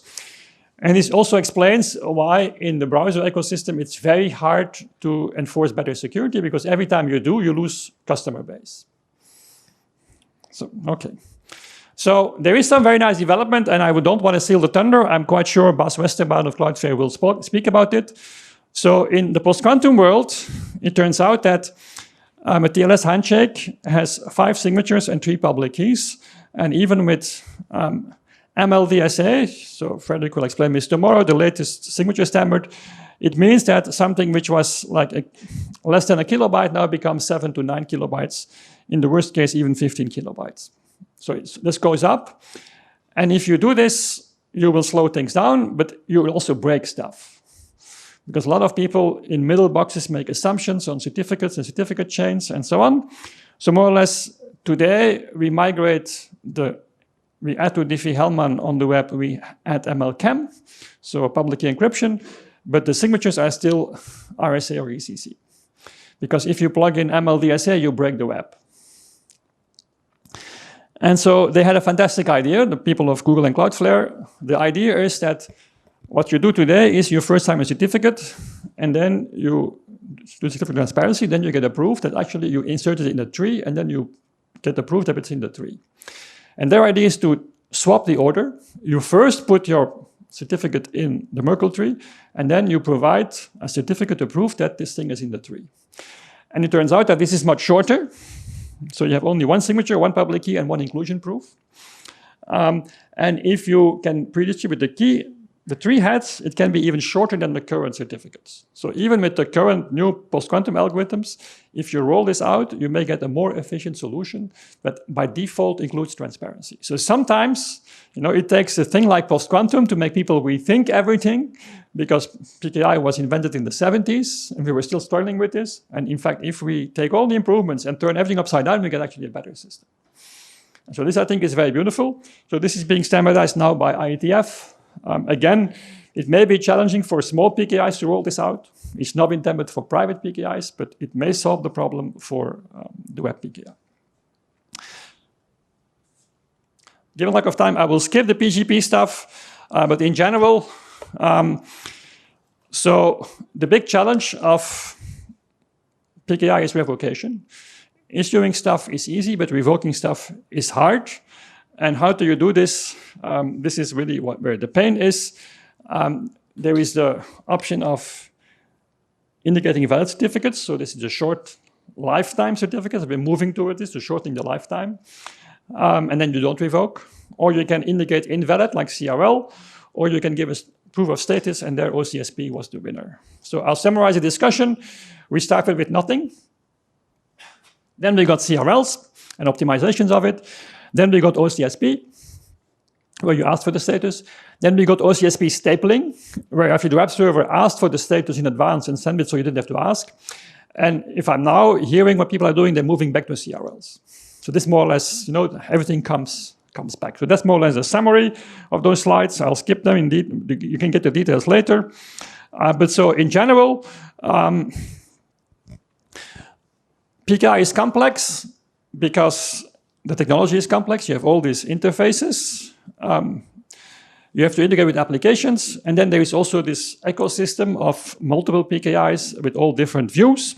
And this also explains why in the browser ecosystem it's very hard to enforce better security, because every time you do, you lose customer base. So, okay. So there is some very nice development, and I don't want to steal the thunder. I'm quite sure Bas Westerbaum of Cloudflare will speak about it. So in the post-quantum world, it turns out that a TLS handshake has 5 signatures and 3 public keys. And even with MLDSA, so Frederick will explain this tomorrow, the latest signature standard, it means that something which was like less than a kilobyte now becomes 7 to 9 kilobytes. In the worst case, even 15 kilobytes. So this goes up. And if you do this, you will slow things down, but you will also break stuff. Because a lot of people in middle boxes make assumptions on certificates and certificate chains and so on. So more or less today, we add to Diffie-Hellman on the web, we add MLChem, so public key encryption, but the signatures are still RSA or ECC. Because if you plug in MLDSA, you break the web. And so they had a fantastic idea, the people of Google and Cloudflare. The idea is that what you do today is you first time a certificate, and then you do certificate transparency, then you get a proof that actually you inserted it in the tree, and then you get the proof that it's in the tree. And their idea is to swap the order. You first put your certificate in the Merkle tree, and then you provide a certificate to prove that this thing is in the tree. And it turns out that this is much shorter. So you have only 1 signature, 1 public key, and 1 inclusion proof. And if you can predistribute the key, the 3 heads, it can be even shorter than the current certificates. So even with the current new post-quantum algorithms, if you roll this out, you may get a more efficient solution that by default includes transparency. So sometimes, it takes a thing like post-quantum to make people rethink everything, because PKI was invented in the 70s, and we were still struggling with this. And in fact, if we take all the improvements and turn everything upside down, we get actually a better system. And so this, I think, is very beautiful. So this is being standardized now by IETF. Again, it may be challenging for small PKIs to roll this out. It's not intended for private PKIs, but it may solve the problem for the web PKI. Given lack of time, I will skip the PGP stuff, but in general, so the big challenge of PKI is revocation. Issuing stuff is easy, but revoking stuff is hard. And how do you do this? This is really where the pain is. There is the option of indicating valid certificates. So this is a short lifetime certificate. We're moving toward this, to shortening the lifetime. and then you don't revoke. Or you can indicate invalid, like CRL, or you can give a proof of status, and there OCSP was the winner. So I'll summarize the discussion. We started with nothing. Then we got CRLs and optimizations of it. Then we got OCSP, where you asked for the status. Then we got OCSP stapling, where actually the web server asked for the status in advance and sent it so you didn't have to ask. And if I'm now hearing what people are doing, they're moving back to CRLs. So this more or less, everything comes back. So that's more or less a summary of those slides. I'll skip them indeed. You can get the details later. But so in general, PKI is complex because the technology is complex. You have all these interfaces. You have to integrate with applications. And then there is also this ecosystem of multiple PKIs with all different views.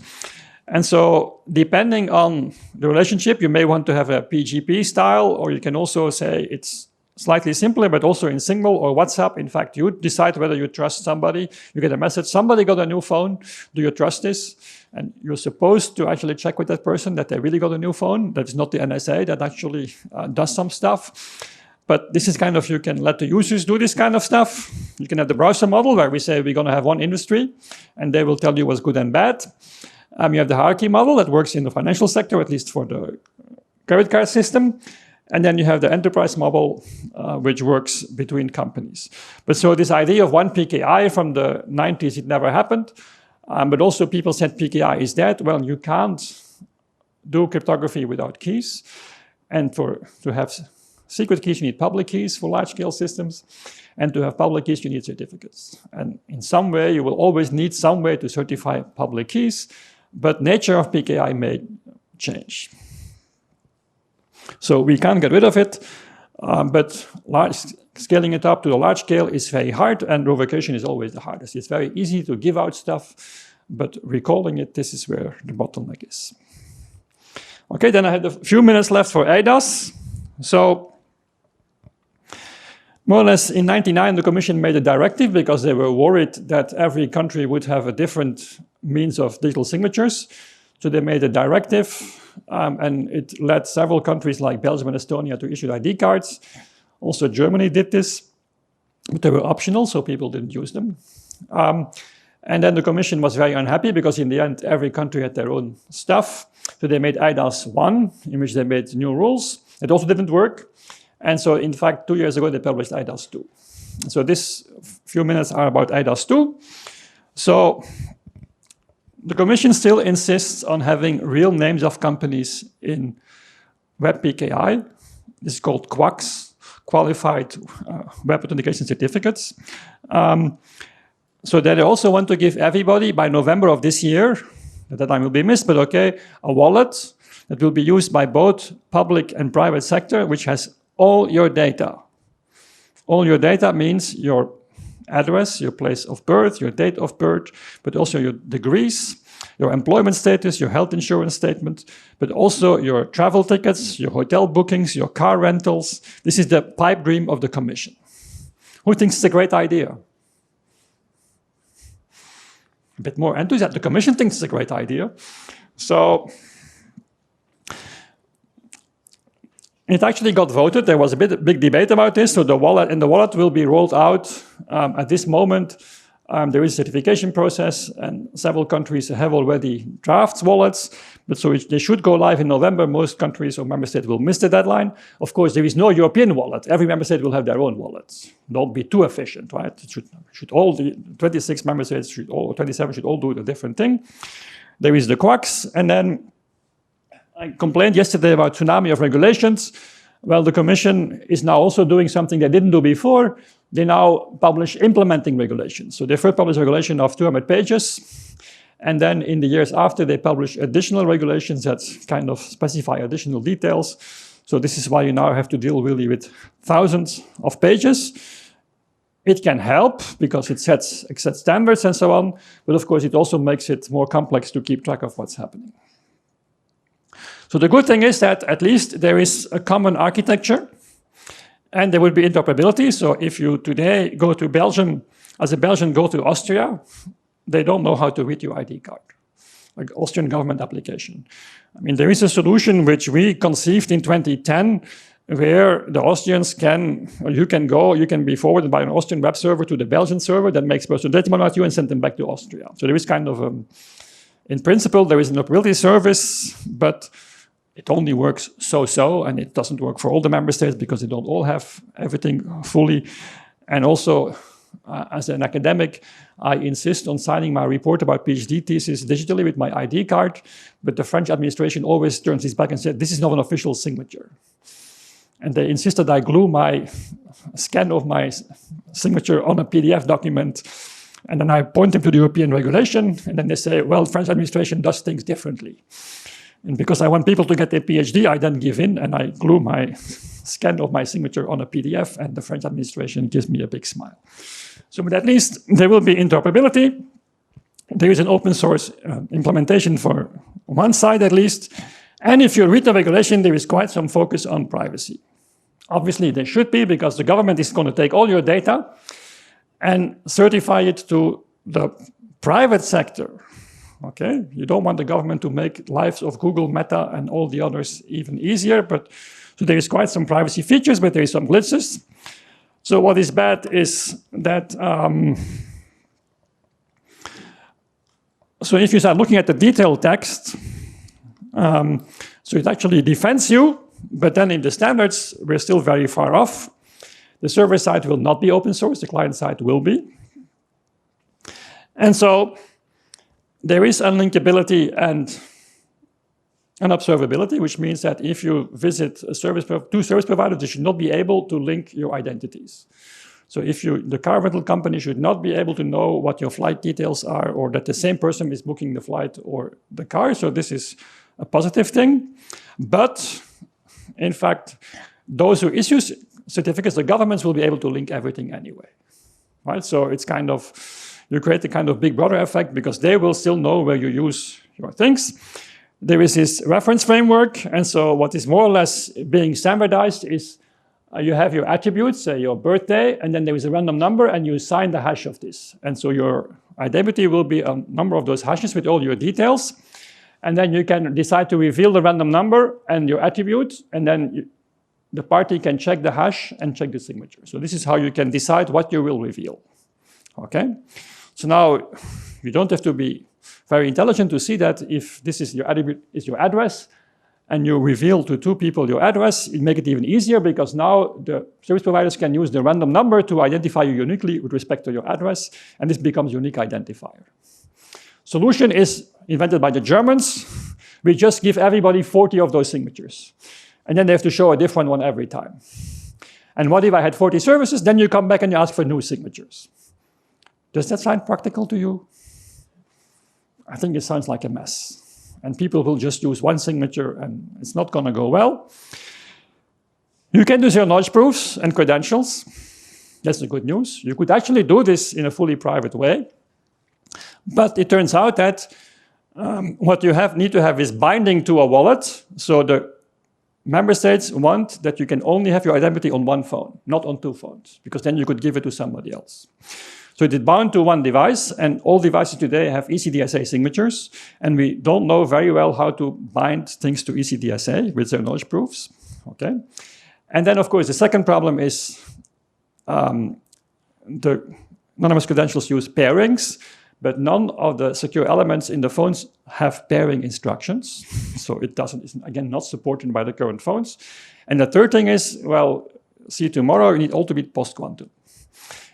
And so depending on the relationship, you may want to have a PGP style, or you can also say it's slightly simpler, but also in Signal or WhatsApp. In fact, you decide whether you trust somebody. You get a message, somebody got a new phone. Do you trust this? And you're supposed to actually check with that person that they really got a new phone. That is not the NSA that actually does some stuff. But this is kind of, you can let the users do this kind of stuff. You can have the browser model where we say we're going to have one industry, and they will tell you what's good and bad. You have the hierarchy model that works in the financial sector, at least for the credit card system. And then you have the enterprise model, which works between companies. But so this idea of one PKI from the 90s, it never happened. But also people said PKI is dead. Well, you can't do cryptography without keys. And to have secret keys, you need public keys for large-scale systems. And to have public keys, you need certificates. And in some way, you will always need some way to certify public keys. But nature of PKI may change. So we can't get rid of it, but scaling it up to a large scale is very hard, and revocation is always the hardest. It's very easy to give out stuff, but recalling it, this is where the bottleneck is. Okay, then I had a few minutes left for ADAS. So more or less in 1999, the Commission made a directive because they were worried that every country would have a different means of digital signatures. So they made a directive, and it led several countries like Belgium and Estonia to issue ID cards. Also Germany did this, but they were optional, so people didn't use them. And then the Commission was very unhappy because in the end, every country had their own stuff. So they made IDAS 1, in which they made new rules. It also didn't work. And so in fact, 2 years ago, they published IDAS 2. So this few minutes are about IDAS 2. So the Commission still insists on having real names of companies in Web PKI. This is called QUACs, Qualified Web Authentication Certificates. So they also want to give everybody, by November of this year, at that time will be missed, but okay, a wallet that will be used by both public and private sector, which has all your data. All your data means your address, your place of birth, your date of birth, but also your degrees, your employment status, your health insurance statement, but also your travel tickets, your hotel bookings, your car rentals. This is the pipe dream of the Commission. Who thinks it's a great idea? A bit more enthusiasm. The Commission thinks it's a great idea. So it actually got voted. There was a big debate about this. So the wallet will be rolled out at this moment. There is a certification process, and several countries have already drafts wallets. But so they should go live in November. Most countries or member states will miss the deadline. Of course, there is no European wallet. Every member state will have their own wallets. Don't be too efficient, right? It should all the 26 member states or 27 should all do a different thing. There is the QUACs, and then I complained yesterday about tsunami of regulations. Well, the Commission is now also doing something they didn't do before. They now publish implementing regulations. So they first publish a regulation of 200 pages. And then in the years after, they publish additional regulations that kind of specify additional details. So this is why you now have to deal really with thousands of pages. It can help because it sets standards and so on. But of course, it also makes it more complex to keep track of what's happening. So the good thing is that at least there is a common architecture and there will be interoperability. So if you today go to Belgium, as a Belgian go to Austria, they don't know how to read your ID card. like Austrian government application. I mean, there is a solution which we conceived in 2010 where the Austrians can, or you can be forwarded by an Austrian web server to the Belgian server that makes personal data about you and send them back to Austria. So there is kind of, in principle, there is an operability service, but it only works so-so, and it doesn't work for all the member states because they don't all have everything fully. And also, as an academic, I insist on signing my report about PhD thesis digitally with my ID card, but the French administration always turns its back and says, this is not an official signature. And they insist that I glue my scan of my signature on a PDF document, and then I point them to the European regulation, and then they say, well, French administration does things differently. And because I want people to get their PhD, I then give in and I glue my scan of my signature on a PDF, and the French administration gives me a big smile. So but at least there will be interoperability. There is an open source implementation for one side at least. And if you read the regulation, there is quite some focus on privacy. Obviously, there should be, because the government is going to take all your data and certify it to the private sector. Okay, you don't want the government to make lives of Google, Meta, and all the others even easier. But so there is quite some privacy features, but there is some glitches. So what is bad is that. So if you start looking at the detailed text, so it actually defends you, but then in the standards, we're still very far off. The server side will not be open source, the client side will be. And so there is unlinkability and unobservability, which means that if you visit two service providers, they should not be able to link your identities. So if the car rental company should not be able to know what your flight details are, or that the same person is booking the flight or the car. So this is a positive thing. But in fact, those who issue certificates, the governments will be able to link everything anyway. Right? So it's kind of, you create a kind of big brother effect because they will still know where you use your things. There is this reference framework. And so what is more or less being standardized is you have your attributes, say your birthday, and then there is a random number, and you assign the hash of this. And so your identity will be a number of those hashes with all your details. And then you can decide to reveal the random number and your attribute, and then the party can check the hash and check the signature. So this is how you can decide what you will reveal. Okay? So now you don't have to be very intelligent to see that if this is your attribute, is your address, and you reveal to two people your address, it makes it even easier because now the service providers can use the random number to identify you uniquely with respect to your address, and this becomes unique identifier. Solution is invented by the Germans. We just give everybody 40 of those signatures, and then they have to show a different one every time. And what if I had 40 services? Then you come back and you ask for new signatures. Does that sound practical to you? I think it sounds like a mess. And people will just use one signature, and it's not going to go well. You can do zero-knowledge proofs and credentials. That's the good news. You could actually do this in a fully private way. But it turns out that what you need to have is binding to a wallet. So the member states want that you can only have your identity on one phone, not on two phones, because then you could give it to somebody else. So it is bound to one device, and all devices today have ECDSA signatures, and we don't know very well how to bind things to ECDSA with zero-knowledge proofs. Okay, and then of course the second problem is the anonymous credentials use pairings, but none of the secure elements in the phones have pairing instructions, so it's again not supported by the current phones. And the third thing is, well, see tomorrow, you need all to be post-quantum.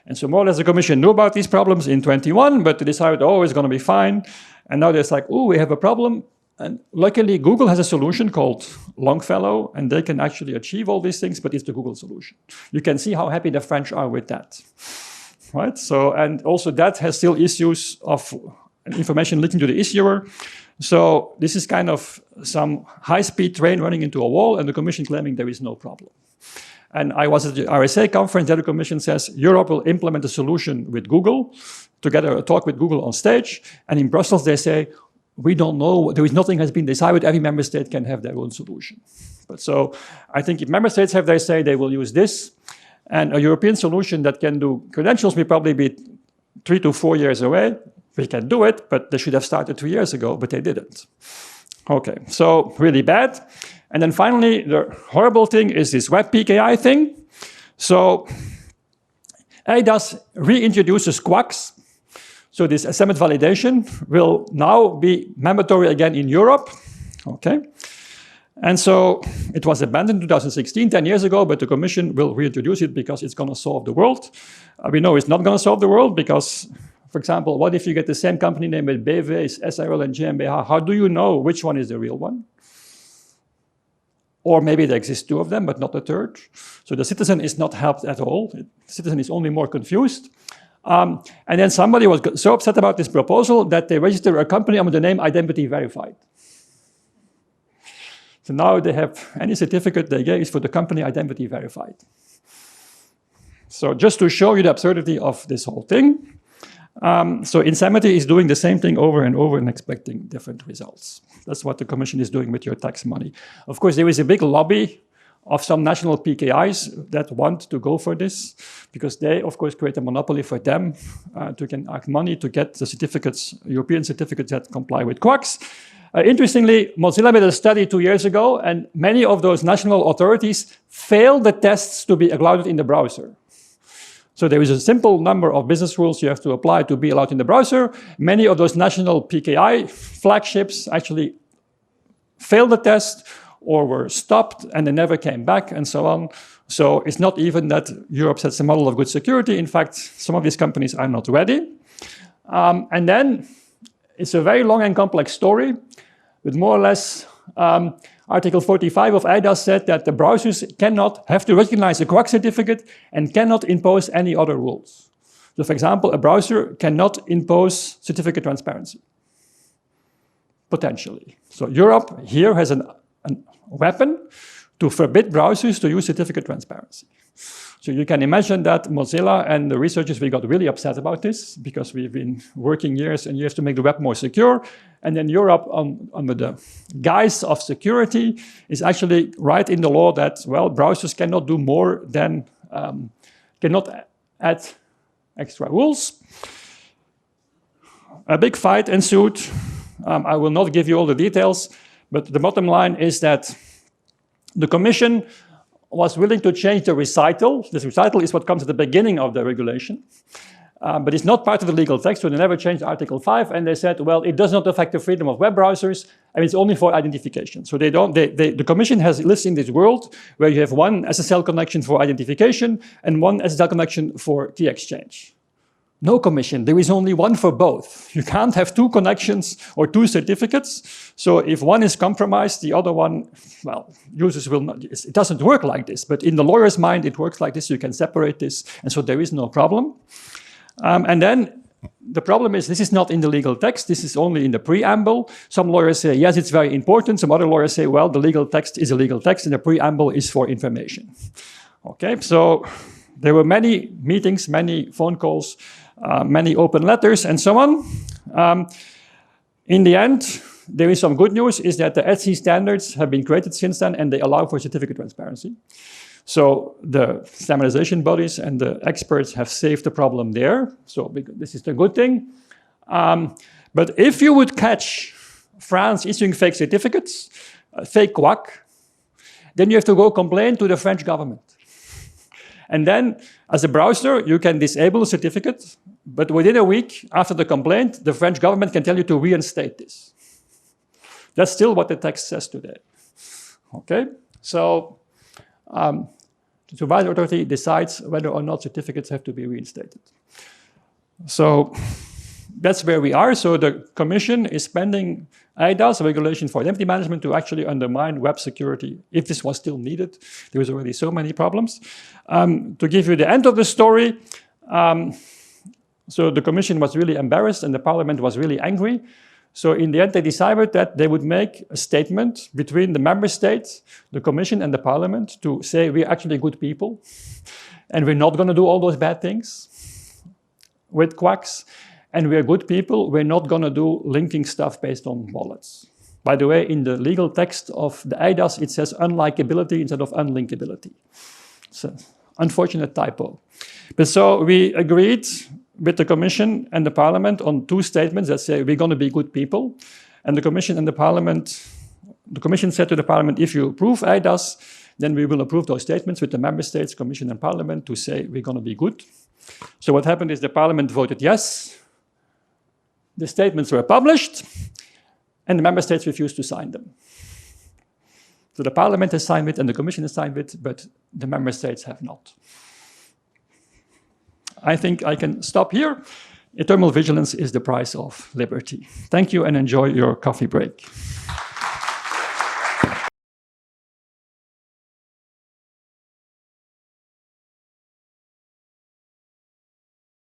And so more or less the Commission knew about these problems in 21, but they decided, oh, it's going to be fine. And now they're like, oh, we have a problem. And luckily, Google has a solution called Longfellow, and they can actually achieve all these things, but it's the Google solution. You can see how happy the French are with that. Right? So, and also that has still issues of information leaking to the issuer. So this is kind of some high-speed train running into a wall, and the Commission claiming there is no problem. And I was at the RSA conference, the Commission says Europe will implement a solution with Google, together a talk with Google on stage. And in Brussels, they say, we don't know, there is nothing has been decided, every member state can have their own solution. But so I think if member states have their say, they will use this. And a European solution that can do credentials will probably be 3 to 4 years away. we can do it, but they should have started 2 years ago, but they didn't. Okay, so really bad. And then finally, the horrible thing is this web PKI thing. So EIDAS reintroduces QUACs. So this assignment validation will now be mandatory again in Europe. Okay. And so it was abandoned in 2016, 10 years ago, but the Commission will reintroduce it because it's going to solve the world. We know it's not going to solve the world because, for example, what if you get the same company name with BV, SRL, and GmbH? How do you know which one is the real one? Or maybe there exist two of them, but not a third. So the citizen is not helped at all. The citizen is only more confused. And then somebody was so upset about this proposal that they registered a company under the name Identity Verified. So now they have any certificate they get is for the company Identity Verified. So just to show you the absurdity of this whole thing. So Insanity is doing the same thing over and over and expecting different results. That's what the Commission is doing with your tax money. Of course, there is a big lobby of some national PKIs that want to go for this because they, of course, create a monopoly for them to get money to get the certificates, European certificates that comply with QUACs. Interestingly, Mozilla made a study 2 years ago, and many of those national authorities failed the tests to be allowed in the browser. So there is a simple number of business rules you have to apply to be allowed in the browser. Many of those national PKI flagships actually failed the test or were stopped and they never came back and so on. So it's not even that Europe sets a model of good security. In fact, some of these companies are not ready. And then it's a very long and complex story with more or less Article 45 of EIDAS said that the browsers have to recognize a QUAC certificate and cannot impose any other rules. So for example, a browser cannot impose certificate transparency, potentially. So Europe here has a weapon to forbid browsers to use certificate transparency. So you can imagine that Mozilla and the researchers, we got really upset about this because we've been working years and years to make the web more secure. And then Europe, under the guise of security, is actually right in the law that, well, browsers cannot do more than, cannot add extra rules. A big fight ensued. I will not give you all the details, but the bottom line is that the Commission was willing to change the recital. This recital is what comes at the beginning of the regulation, but it's not part of the legal text, so they never changed Article 5, and they said, well, it does not affect the freedom of web browsers, and it's only for identification. So the Commission lives in this world where you have one SSL connection for identification and one SSL connection for key exchange. No, Commission, there is only one for both. You can't have two connections or two certificates. So if one is compromised, the other one, well, users will not, it doesn't work like this, but in the lawyer's mind, it works like this. You can separate this. And so there is no problem. And then the problem is this is not in the legal text. This is only in the preamble. Some lawyers say, yes, it's very important. Some other lawyers say, well, the legal text is a legal text and the preamble is for information. Okay, so there were many meetings, many phone calls, many open letters and so on. In the end, there is some good news, is that the ETSI standards have been created since then and they allow for certificate transparency. So the standardization bodies and the experts have saved the problem there. So this is the good thing. But if you would catch France issuing fake certificates, fake QUAC, then you have to go complain to the French government. And then, as a browser, you can disable the certificate, but within a week after the complaint, the French government can tell you to reinstate this. That's still what the text says today. Okay, so the supervisory authority decides whether or not certificates have to be reinstated. So that's where we are. So the Commission is spending EIDAS, regulation for identity management, to actually undermine web security. If this was still needed, there was already so many problems. To give you the end of the story, so the Commission was really embarrassed and the Parliament was really angry. So in the end, they decided that they would make a statement between the member states, the Commission and the Parliament to say we're actually good people and we're not going to do all those bad things with QUACs. And we're good people, we're not going to do linking stuff based on wallets. By the way, in the legal text of the EIDAS, it says unlikability instead of unlinkability. It's an unfortunate typo. But so we agreed with the Commission and the Parliament on 2 statements that say we're going to be good people. And the Commission and the Parliament, the Commission said to the Parliament, if you approve EIDAS, then we will approve those statements with the Member States, Commission and Parliament to say we're going to be good. So what happened is the Parliament voted yes, the statements were published, and the Member States refused to sign them. So the Parliament has signed it and the Commission has signed it, but the Member States have not. I think I can stop here. Eternal vigilance is the price of liberty. Thank you and enjoy your coffee break.